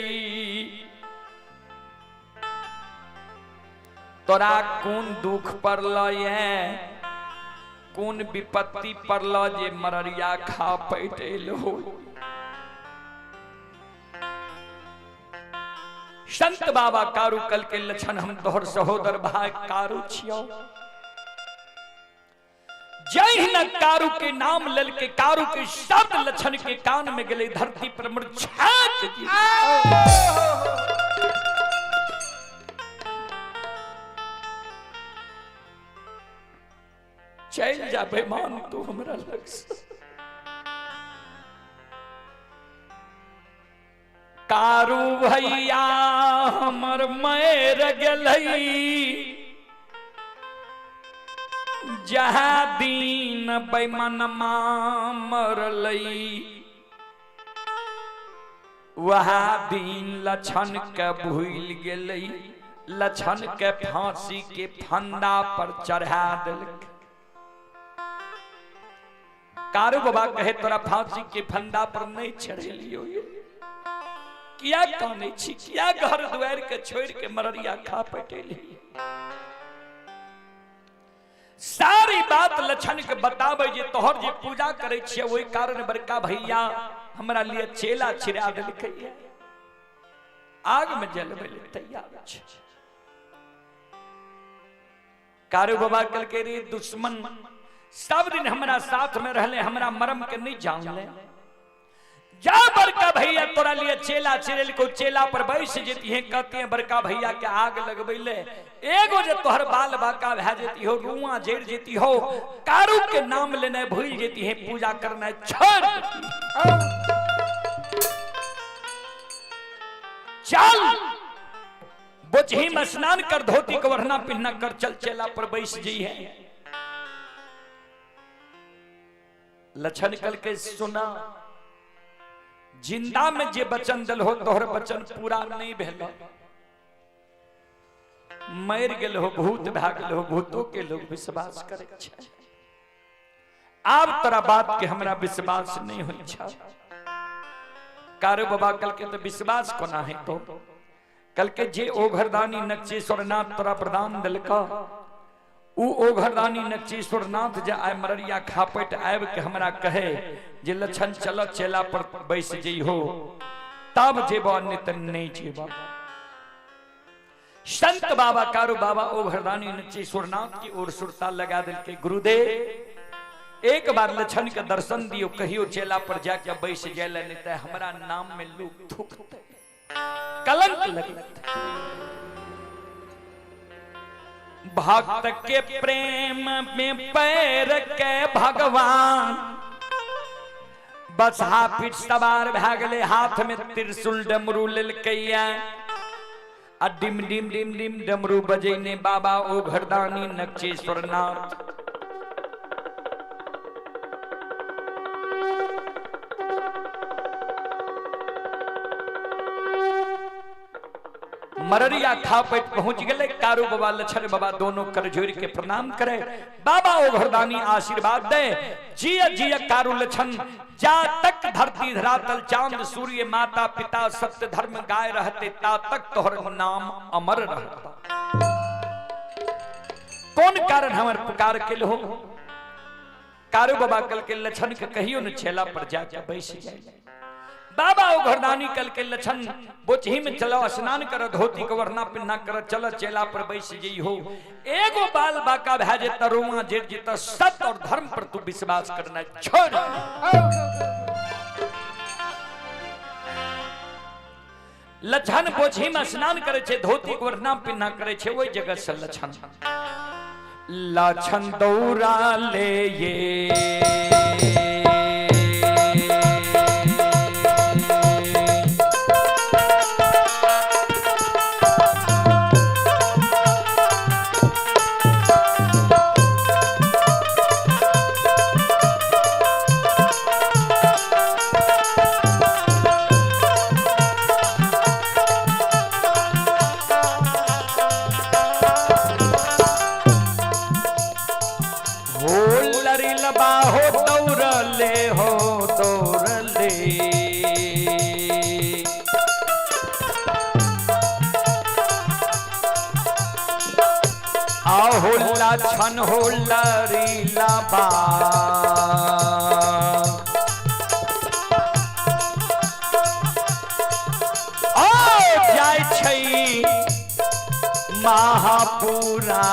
Speaker 1: तोरा कौन दुख पड़ल है, कौन विपत्ति पड़ल जे मररिया खापेट हो। संत बाबा कारू कल के लछन हम तोहर सहोदर भाई कारू छियो। जय न कारू के नाम लल के कारू के शब्द लछन के कान में गले, धरती पर मुरझाक गिरी। चल जा बेमान तू हमरा लग से। कारू भैया हमर मर गेलई, जहाँ दीन बैमन मरलई, वहाँ दीन लछन के भूल गेलई। लछन के फांसी के फंदा पर चढ़ा दिलक। कारू बाबा कहे, तोरा फांसी के फंदा पर नहीं चढ़ेलियो, किया काने छी, किया घर द्वार के छोड़ के मररिया खा पटेली। सारी बात लछन के बताबे जे तोहर जे पूजा करे छिए, वही कारण बड़का भैया हमरा लिए चेला छिरा देलकै, आग में जलबे ले तैयार छै। कारू बाबा कल के रे दुश्मन सब दिन हमरा साथ में रहले, हमरा मरम के नहीं जानले। जा बड़का भैया तोरा लिए चेला चिरेल को चेला पर बैठ जेती है, कहती है बड़का भैया के आग लगबैले एगो जे तोहर बाल बाका भै जेती हो, रुआ जड़ जेती हो, कारू के नाम लेने भूल जेती है, पूजा करना छोड़ चल बोझी में स्नान कर, धोती को वरना पहना कर, चल चेला पर बैठ जी है। लक्षण कल के सुना जिंदा में जे बचन दल हो तोहर बचन पूरा नहीं भेल, मर गेल हो, भूत भै गेल हो, भूतों के लोग विश्वास करे छै, आब तोरा बात के हमरा विश्वास नहीं होई छै। कारू बाबा कल के तो विश्वास कोना है, तो कल के जे ओघरदानी नक्षेश्वर नाथ तोरा प्रदान दिलका, उ ओघरदानी नक्षेश्वर नाथ जे आय मररिया खापट आब के हमरा कहे जे लक्षण चल चेला पर बैस जई हो, तब जेबा नित नहीं जेबा। संत बाबा कारू बाबा ओघरदानी नक्षेश्वर नाथ की ओर सुरता लगा दिल के, गुरुदेव एक बार लक्षण के दर्शन दियो, कहियो चेला पर जाके बैस जाए नहीं तो हमरा नाम में लोग थूकते, कलंक लगते। भक्त के प्रेम में पैर के भगवान बसहा पीठ सवार भै गेले, हाथ में त्रिशूल डमरू लेलकैया, आ डिम डिम डिम डिम डमरू बजैने बाबा ओघरदानी नक्षेश्वर नाथ। मररिया खापट पहुंच गए, कारू बाबा लक्षण बाबा दोनों कर जोड़ के प्रणाम करे, बाबा ओघरदानी आशीर्वाद दे, जिय जिय कारू लक्षण जा तक धरती धरातल चांद सूर्य माता पिता सत्य धर्म गाय रहते, ता तक तोहर नाम अमर रहता। कौन कारण हमर पुकार के हो, कारू बाबा कल के लक्षण के कहियो न छेला पर जाके बैठ जाए। बाबा ओघरदानी कल के लक्षण बोचही में चलो, स्नान कर, धोती को वरना पिन्ना कर, चलो चेला पर बैठ जई हो, एगो बाल बाका भै जे तरुआ जेड़ जेता, सत्य और धर्म पर तू विश्वास करना छोड़। लक्षण बोचही में स्नान करे छे, धोती को वरना पिन्ना करे छे, वही जगह से लक्षण दौड़ा ले ये छन हो लरीला बा जाय छै महापुरा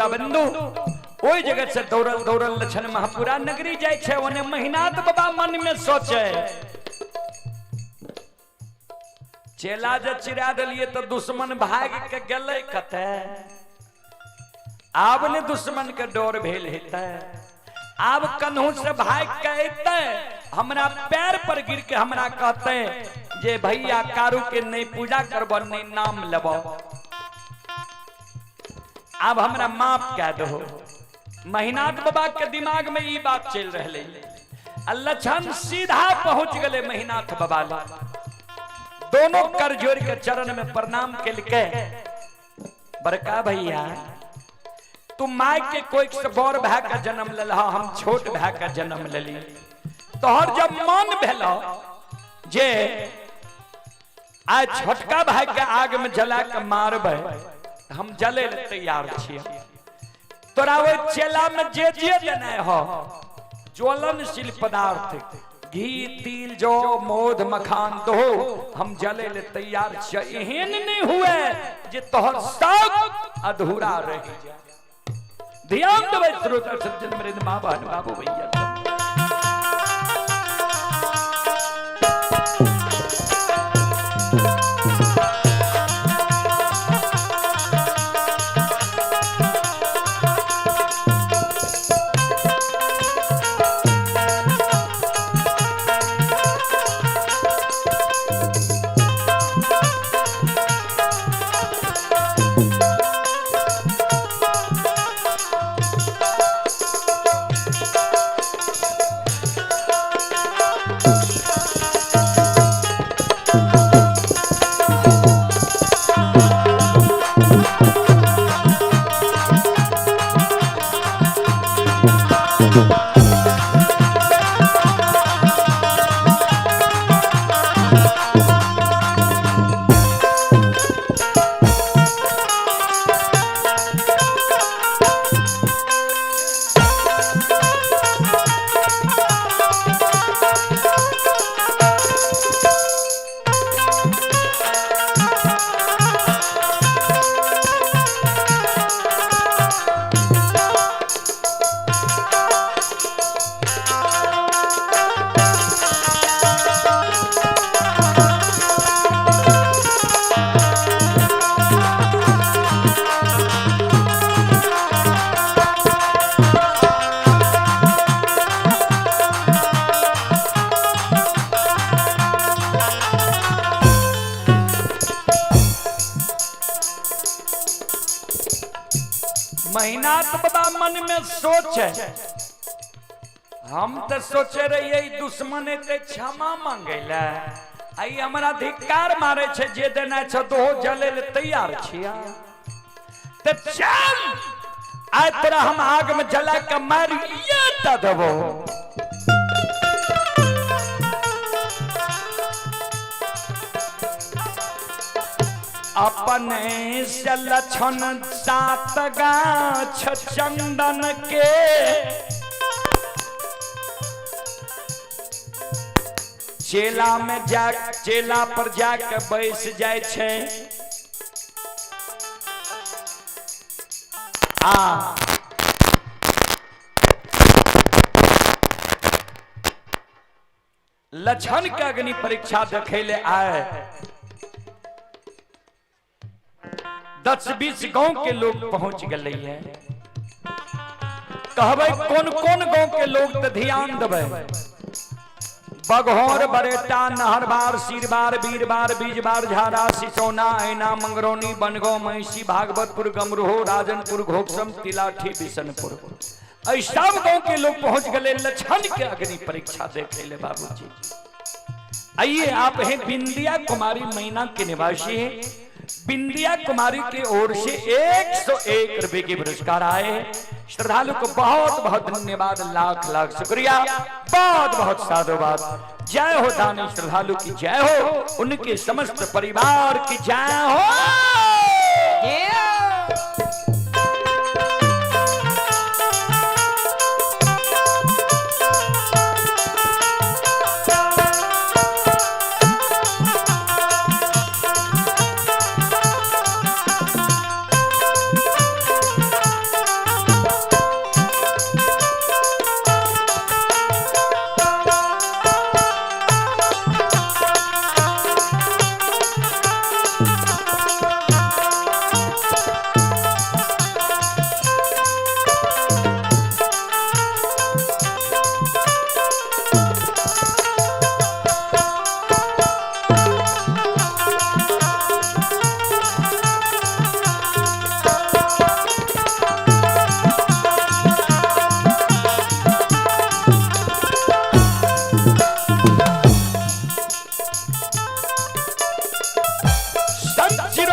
Speaker 1: बंधु ओई जगत से दौड़ल दौड़ल लक्षण महापुरा नगरी जाय छे, ओने महिनाथ बाबा मन में सोचे चेला जे चिरा दिलिए तो दुश्मन भाग के गेले कते, आब ने दुश्मन के डर भेल हेते, आब कन्हू से भाग के अइते हमरा पैर पर गिर के हमरा कहते जे भैया कारू के नहीं पूजा करब नहीं नाम लेब। अब हमरा माफ कह दो। महीनाथ बाबा के दिमाग में ये बात चल रही। लक्षण सीधा पहुंच गए महीनाथ बाबा ला। दोनों कर जोड़ के चरण में प्रणाम के लिखे, बड़का भैया तू माय के कोई से बड़ भाई का जन्म ले, हम छोट भाई का जन्म ले ली। तोहर जब मन भेल जे आज छोटका भाई के आग में जला के मारबे, हम जले तैयार छियै। तोरा वो चेला में जे जे देने हो ज्वलनशील पदार्थ, घी तिल जौ मोद मखान दो, हम जले ले तैयार छियै। एहन नहीं हुए जे तोहर सब अधूरा रह जाए। ध्यान देवे श्रोता सज्जन मेरे माँ बहन बाबू भैया। महीनाथ बाबा मन में सोचे, हम तो सोचे रहिए दुश्मन ते क्षमा मांगे ला, आई हमारा धिक्कार मारे छे, जे देना छ तो जले ले तैयार छिया। ते चल आज तेरा हम आग में जला के मारिए त देबो। अपने से लक्षण सात गाछ चंदन के, चेला में जा चेला पर जाके बैस जाए छे। लक्षण के अग्नि परीक्षा देखे ले आए। 10-20 गांव के लोग पहुंच गए हैं। कहबे कौन कौन गांव के लोग तो ध्यान देवे। बघौर बरेटा नहरबार सिरबार बीरबार बीजबार झारा सिसौना ऐना मंगरौनी बनगांव महिषी भागवतपुर गमरोह राजनपुर घोकसम तिलाठी बिशनपुर, ऐसा गांव के लोग पहुंच गए लक्षण के अग्नि परीक्षा देखे ले बाबूजी। आइए आप हैं बिंदिया कुमारी मैना के निवासी हैं। बिंदिया कुमारी की ओर से 101 रुपए के पुरस्कार आए। श्रद्धालु को बहुत बहुत धन्यवाद, लाख लाख शुक्रिया, बहुत बहुत साधुवाद। जय हो दानी श्रद्धालु की जय हो, उनके समस्त परिवार की जय हो।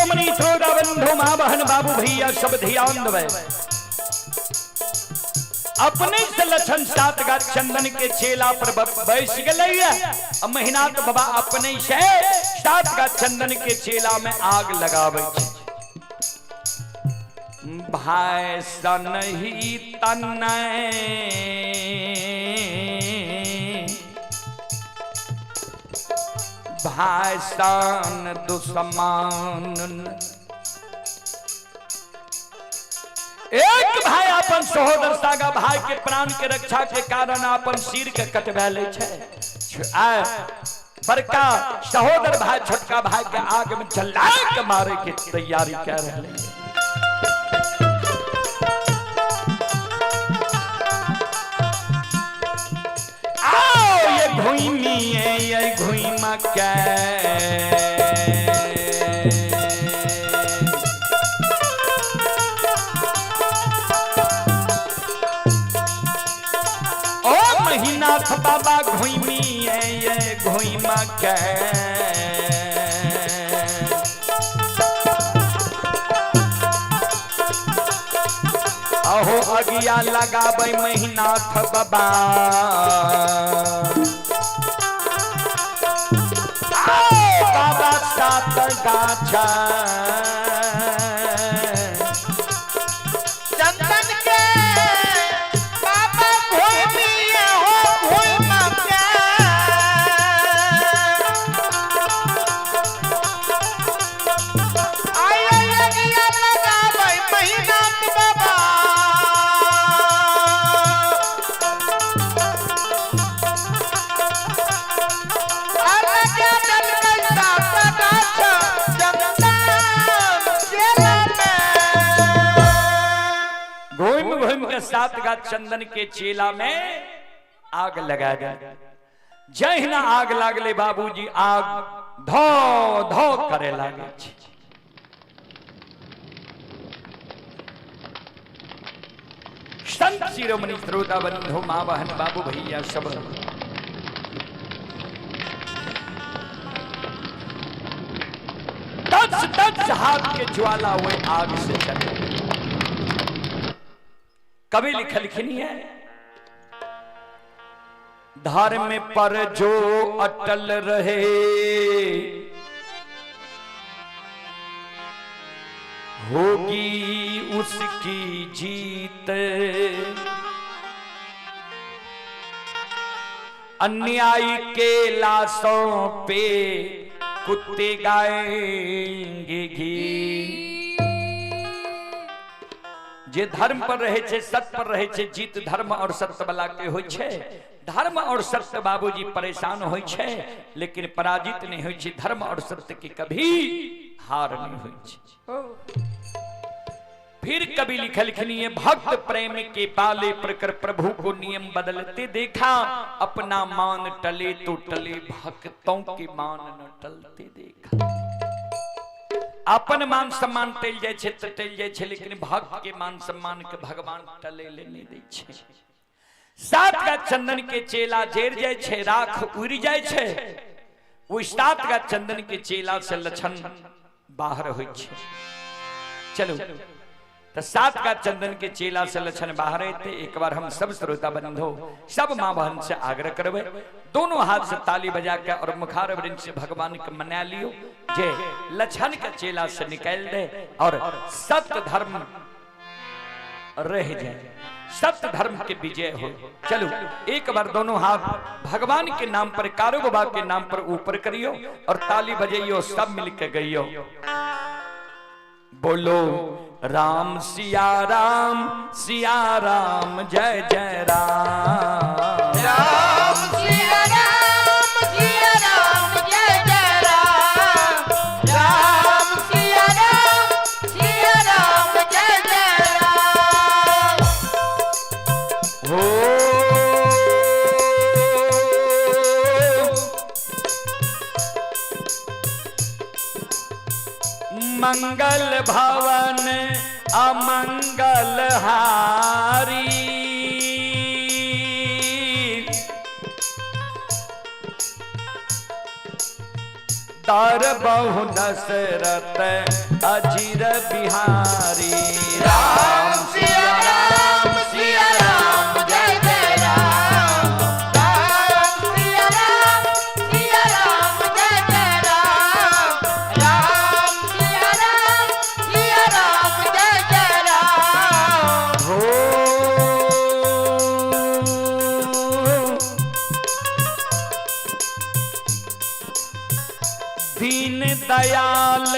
Speaker 1: शिरोमणि श्रोता बंधु मां बहन बाबू भैया सब ध्यान देवे। अपने से लछन सात गाछ चंदन के चेला पर बैस गलैया। अब महीनाथ बाबा अपने से सात गाछ चंदन के चेला में आग लगावे छे। भाई सन ही तन भाई सन दुश्मन। एक भाई अपन सहोदर सागा भाई के प्राण के रक्षा के कारण अपन सिर के कटवा ले छे। बड़का सहोदर भाई छोटका भाई के आग में जला के मारे के तैयारी कर रहे हैं। ये घुइमा क्या ओ महीनाथ बाबा घुइमी ये घुइमा क्या अहो अगिया लगाबै महीनाथ बाबा। बाबा सात गाछा
Speaker 2: चंदन के बाबा घूमिए हो घूमा आया लगिया लगाबै महीनाथ बाबा।
Speaker 1: सात गाछ चंदन के चेला में आग लगा गया। जहिना आग लागले बाबूजी आग धो धो करे लागे। संत शिरोमणि श्रोता बंधु मां बहन बाबू भैया सब दस हाथ के ज्वाला हुए आग से चले। कभी लिखनी है धर्म पर जो अटल रहे होगी उसकी जीत। अन्यायी के लाशों पे कुत्ते गाएंगे गीत। जे धर्म पर रहे छे सत्य पर रहे छे जीत धर्म और सत्य वाला के होय छे। धर्म और सत्य बाबूजी परेशान होय छे लेकिन पराजित नहीं होय छे। धर्म और सत्य की कभी हार नहीं होय छे। फिर कभी लिखनी है भक्त प्रेम के पाले प्रकर प्रभु को नियम बदलते देखा। अपना मान टले तो टले भक्तों के मान न टलते देखा। अपन मान सम्मान टल जाय छे त टल जाय छे लेकिन भक्त के मान सम्मान के भगवान टले ले नहीं दै छे। सात गाछ चंदन के चेला जेर जाय छे राख उड़ जाय छे। वो सात गाछ चंदन के चेला से लछन बाहर होय छे। चलो तो सात गाछ चंदन के चेला से लछन बाहर थे। एक बार हम सब श्रोता बंधु सब मां बहन से आग्रह करबे दोनों हाथ से ताली बजा के और मुखार वृंद से भगवान के मना लियो जे लछन के चेला से निकाल दे और सत्य धर्म रह जाए। सत्य धर्म के विजय हो। चलो एक बार दोनों हाथ भगवान के नाम पर कारू बाबा के नाम पर ऊपर करियो और ताली बजाइयो सब मिलके गइयो। बोलो राम सिया राम जय जय राम।
Speaker 2: राम सिया राम जय जय राम। राम सिया राम जय जय राम।
Speaker 1: हो मंगल भवन अमंगल हारी। तार बहु दशरथ अजीर बिहारी राम सिया राम सिया राम जय जय राम
Speaker 2: राम सिया राम जय जय राम राम सिया राम जय जय राम
Speaker 1: हो दीन दयाल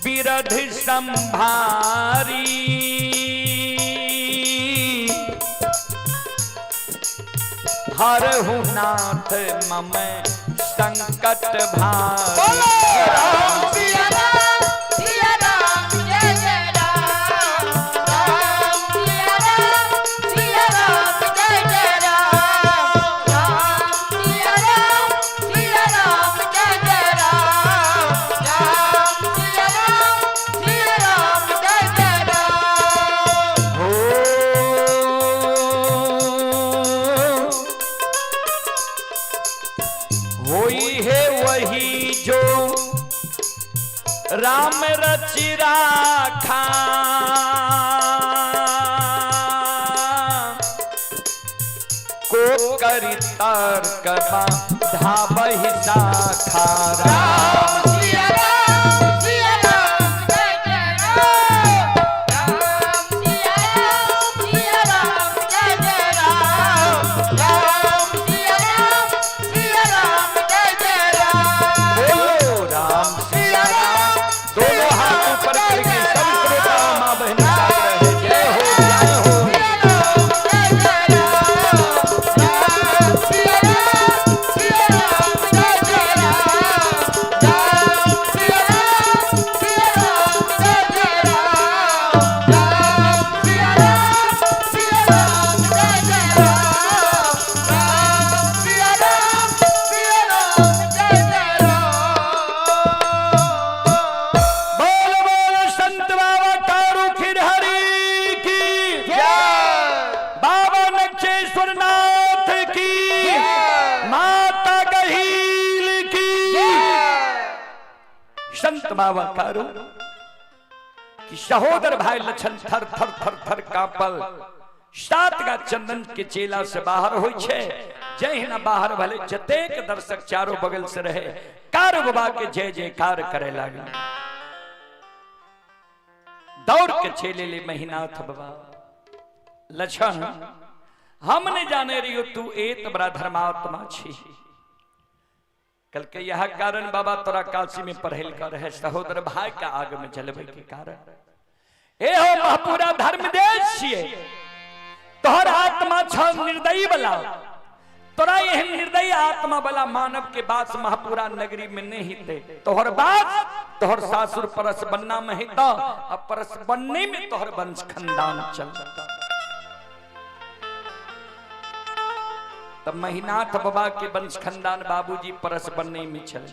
Speaker 1: बिरध संभारी हरहु नाथ मम संकट भारी
Speaker 2: राम सिया राम जय जय राम राम सिया राम जय जय राम राम सिया राम जय जय राम राम सिया राम जय जय राम
Speaker 1: हो होई है वही जो राम रचि राखा को करी तर्क धावहि शाखा राम
Speaker 2: सिया राम जय जय राम राम सिया राम जय जय राम राम सिया राम जय जय राम
Speaker 1: बोलो राम सिया राम दोनों हाथ ऊपर करके सब श्रोता माँ बहन जाग रहे जय हो जय हो बोल बोल संत बाबा कारू खिरहरी की बाबा नक्षेश्वर नाथ की माता गहील की संत बाबा कारू कि सहोदर भाई लक्षण थर थर थर थर कांपल सात गा चंदन के चेला से बाहर होई छे जय न बाहर भले जतेक दर्शक चारों बगल से रहे कार बाबा के जय जयकार करे लगे दौड़ के चेले ले महीनाथ बाबा लक्षण हमने जाने रहियो तू एक बड़ा धर्मात्मा छी कल के यह कारण बाबा तोरा काशी में पढ़ेल कर है सहोदर भाई का आग में जलवे के कारण ए हो महापुरा धर्म देश छिए तोहर आत्मा छ निर्दयी वाला तोरा यह निर्दयी आत्मा वाला मानव के बात महापुरा नगरी में नहीं थे तोहर बात तोहर सासुर परस बनना में हिता अब परस बनने में तोहर वंश खानदान चलता तब महीनाथ बाबा के वंश खानदान बाबूजी परस बनने में चल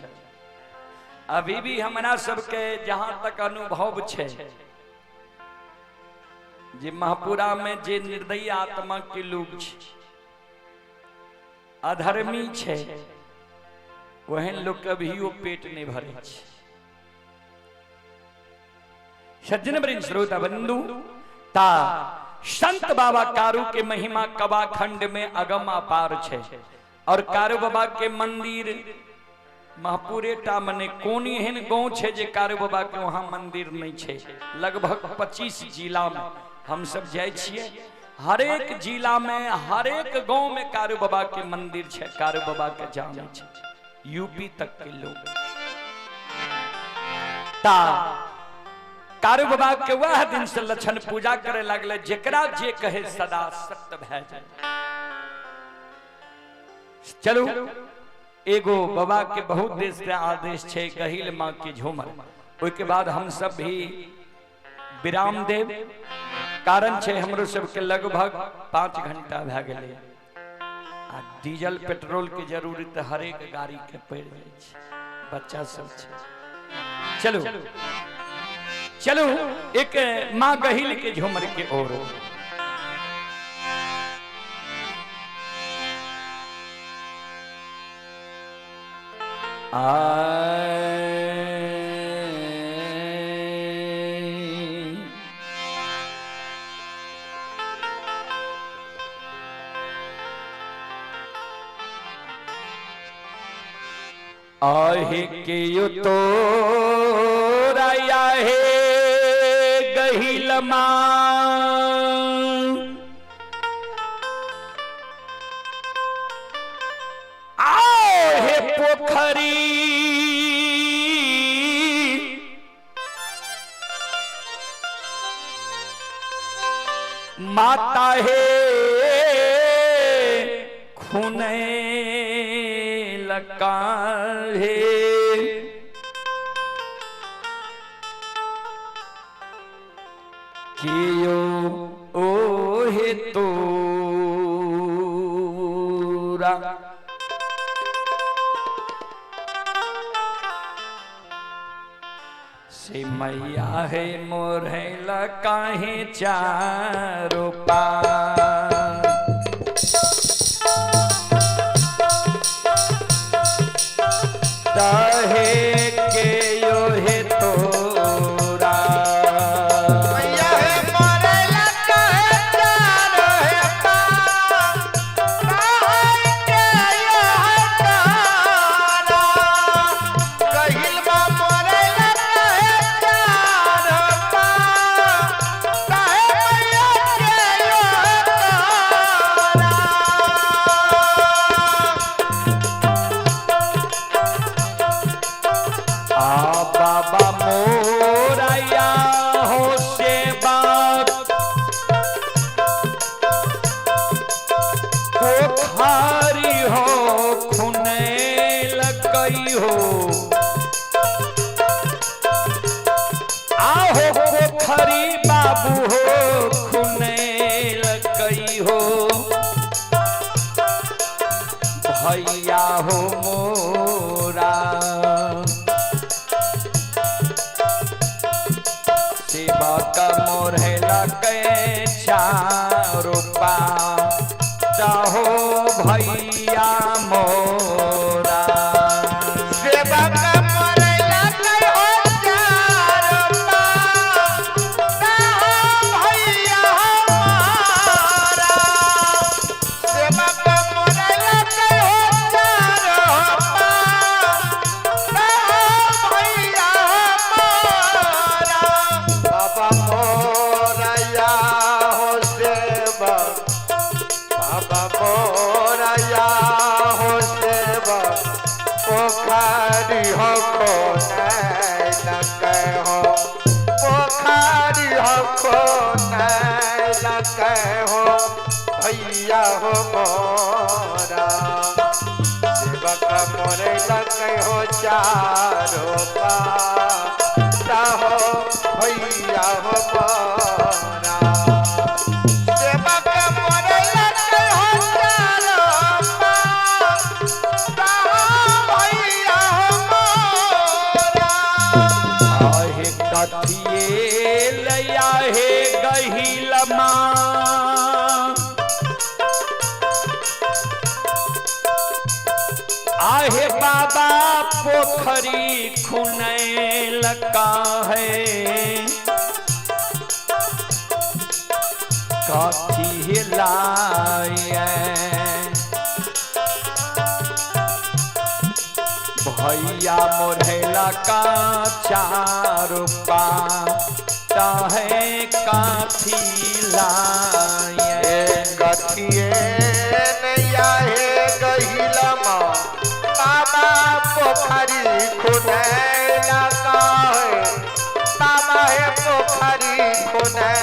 Speaker 1: अभी भी हमारा सबके जहां तक अनुभव छे जे महापुरा में जे निर्दयी आत्मा के लोग छे अधर्मी छे वहन लोग कभियो पेट नहीं भरे छे सज्जन वृंद श्रोता बंधु ता संत बाबा कारू के महिमा कबा खंड में अगम अपार छे और कारू बाबा के मंदिर महापुरे टा मने कोनी एहन गांव छे जे कारू बाबा के वहां मंदिर नहीं छे लगभग 25 जिला में हम सब जाय छिए हर एक जिला में हर एक गांव में कारू बाबा के मंदिर छे कारू बाबा के जाने छे यूपी तक के लोग ता कारू बाबा के वह दिन से लक्षण पूजा करे लगले जेकरा जे कहे सदा सत्य भै जाए चलो एगो बाबा के बहुत देश से आदेश छे गहिल मां की झूमर ओई के बाद हम सब भी विराम देव कारण छे हमरो सब के लगभग 5 घंटा भै गेले आ डीजल पेट्रोल के जरूरत हर एक गाड़ी के पड़ जाय छे बच्चा सब छे चलो चलो एक मां गहिल के झूमर के ओर आ आहे के यो तो राया है गहिलमा आहे पोखरी माता है खुने लगा है कियो ओ है तोरा से मैया है मोर है लकाहे चारों पार दहे के यो है तोरा
Speaker 2: मैया है मोरे लकाहे चारों पार दहे के यो है तोरा गहिल बा मोरे लकाहे चारों पार दहे मैया के यो है तोरा
Speaker 1: आ बाबा मोराया हो सेवा पोखरी हो खुने लगई हो आहो पोखरी बाबू हो खुने लगई हो भैया हो मोरा सेवा का मोर है लगे चारों पार चाहो भैया मोरा
Speaker 2: सेवा का मोरे लगे हो चारों पार चाहो भैया हमारा सेवा का मोरे लगे हो चारों पार चाहो भैया हमारा बाबा मोरया हो सेवा बाबा मोरया हो सेवा पोखरी हो को नहीं लगे हो पोखरी हो को नहीं लगे हो भैया हो मोरा सेवा का मोरे लगे हो चारों पार हो भैया हो मोरा सेवा का मोरे लगे हो चारों पार भैया हो मोरा
Speaker 1: आहे कथिए लया है गहिलमा आहे बाबा पोखरी खुने लगा है कथी लाए भैया मोरहेला का चारों पाहे काथी लाए
Speaker 2: कथिए नैया हे गहिलमा बाबा पोखरी खुने लगा है बाबा है पोखरी खुने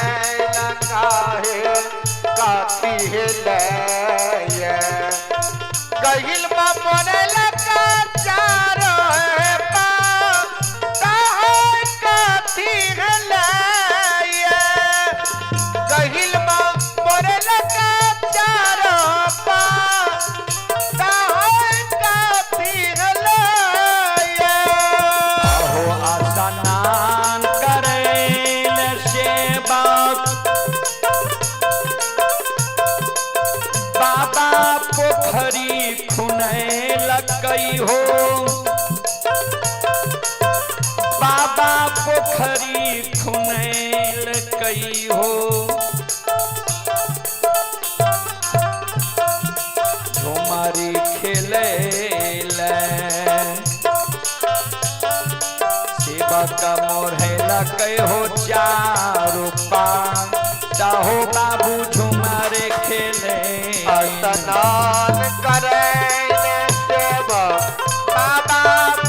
Speaker 2: लगा है काथी है ले गहिलमा मोरे लगा चारो है पा काथी है ले गहिलमा मोरे लगा चारो पा काथी है ले
Speaker 1: हो आसनान करेल सेवा बाबा पोखरी खुने लगई हो बाबा पोखरी खुने लगई हो झुमारी खेले लगे हो चारों चाहो बाबू झुमर खेले
Speaker 2: स्नान करे देव बाबा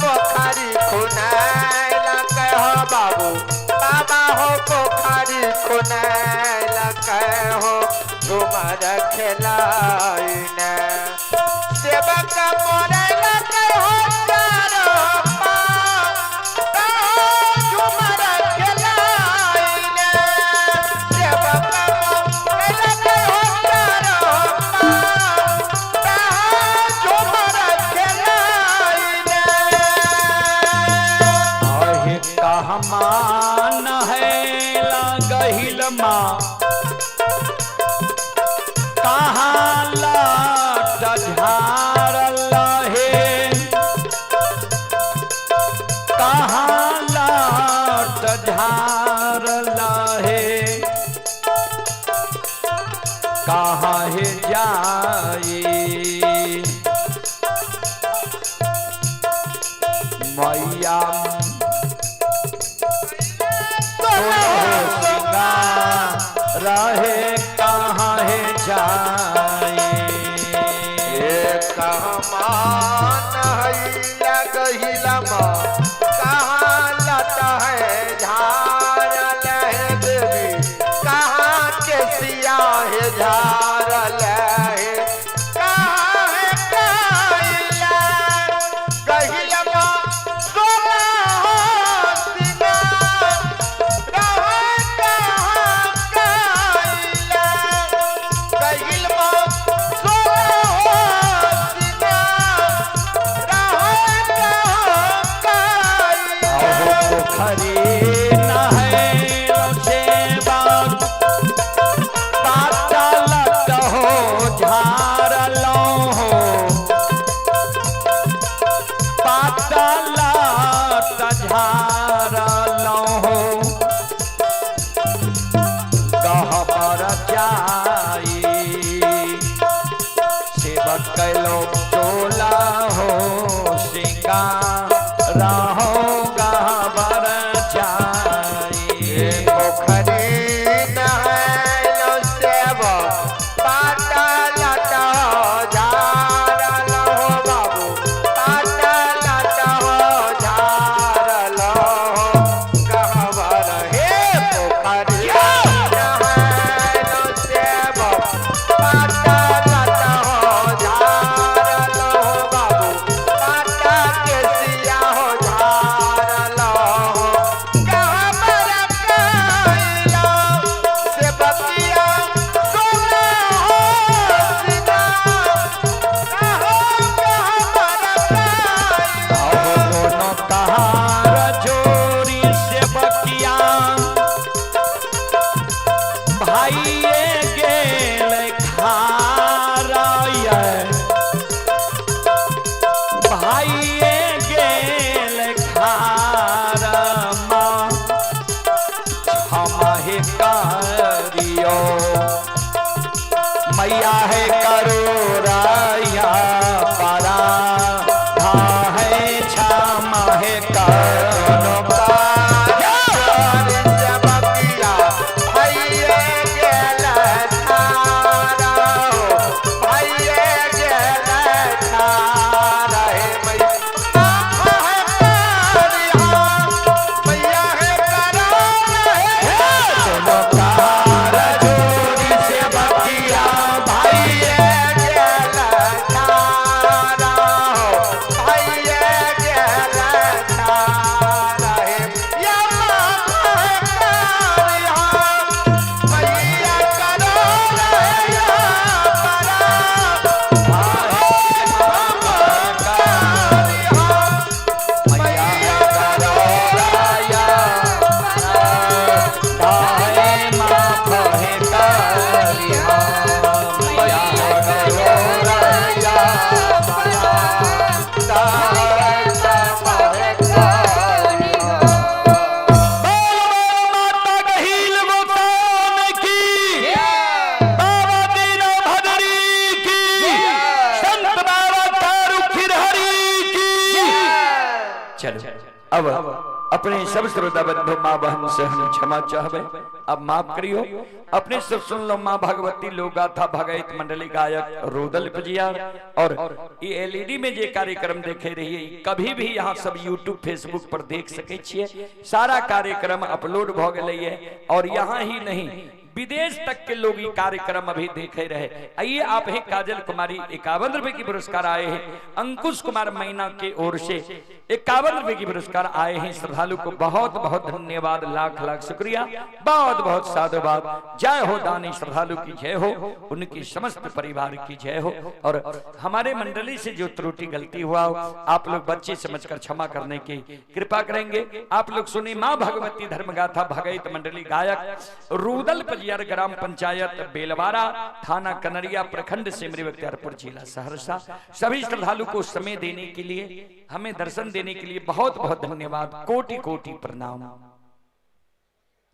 Speaker 2: पोखरी खुनाए लगे हो बाबू बाबा हो पोखरी खुनाए लगे हो झुमर खेलाई ने सेवक मोरे लगे हो चारो झुमर खेलाई ने सेवक मोरे लगे हो चारो झुमर खेलाई ने
Speaker 1: आहे कहमान है लगहिल माँ कहाँ लाट झार लहे कहाँ लाट झार लहे कहाँ है जाई मैया रहे कहाँ है जाए
Speaker 2: कहमान है लगहिला माँ कहाँ लता है झार लहे देवी कहाँ के सिया है झार लहे कहाँ है काइला गहिला माँ सोना हो सिंगार रहे कहाँ काइला गहिल माँ सोना हो सिंगार रहे कहाँ काइला
Speaker 1: पोखरी न है से बात लत हो झार लो हो पातलत झार लो हो गहबर जाई सेवक लोग चोला हो सिंगार हो गहबर जाई
Speaker 2: पोखरी नहायलो सेव पातलत झार लो बाबू पातलत झार लो कहबर हे पोखरी नहायलो सेव पातलत झार लो बाबू पाता के सिया हो झार लो कहबर काइला से बतिया सोना हो सिंगार कहो कहबर काइला
Speaker 1: दोनों कहार जोरी से बकिया भाइये गेल खाराय भाइये गेल खारमा हम हे करियो मैया है करोराया परा धा है क्षमा है करो अब अपने सब श्रोता बंधु माँ बहन से हम क्षमा चाहबे, अब माफ करियो। अपने सब सुन लो माँ भगवती लोग गाथा भगत मंडली गायक रुदल पजिया। और ये एलईडी में जे कार्यक्रम देखे रहिए कभी भी यहाँ सब यूट्यूब फेसबुक पर देख सके छिए। सारा कार्यक्रम अपलोड भ गए और यहाँ ही नहीं विदेश तक के लोग ये कार्यक्रम अभी देखे रहे। आइए आप हैं काजल कुमारी 51 रुपए की पुरस्कार आए हैं। अंकुश कुमार मैना के ओर से 51 रुपए की पुरस्कार आए हैं। श्रद्धालु को बहुत बहुत धन्यवाद, लाख लाख शुक्रिया, बहुत बहुत साधुवाद। जय हो दानी श्रद्धालु की जय हो, उनकी समस्त परिवार की जय हो। और हमारे मंडली से जो त्रुटि गलती हुआ आप लोग बच्चे समझकर क्षमा करने की कृपा करेंगे। आप लोग सुनी माँ भगवती धर्मगाथा भगत मंडली गायक रुदल ग्राम पंचायत बेलवारा, थाना कनरिया, प्रखंड सिमरी, बख्तियारपुर जिला सहरसा। सभी श्रद्धालु को समय देने के लिए, हमें दर्शन देने के लिए बहुत बहुत धन्यवाद, कोटि कोटि प्रणाम।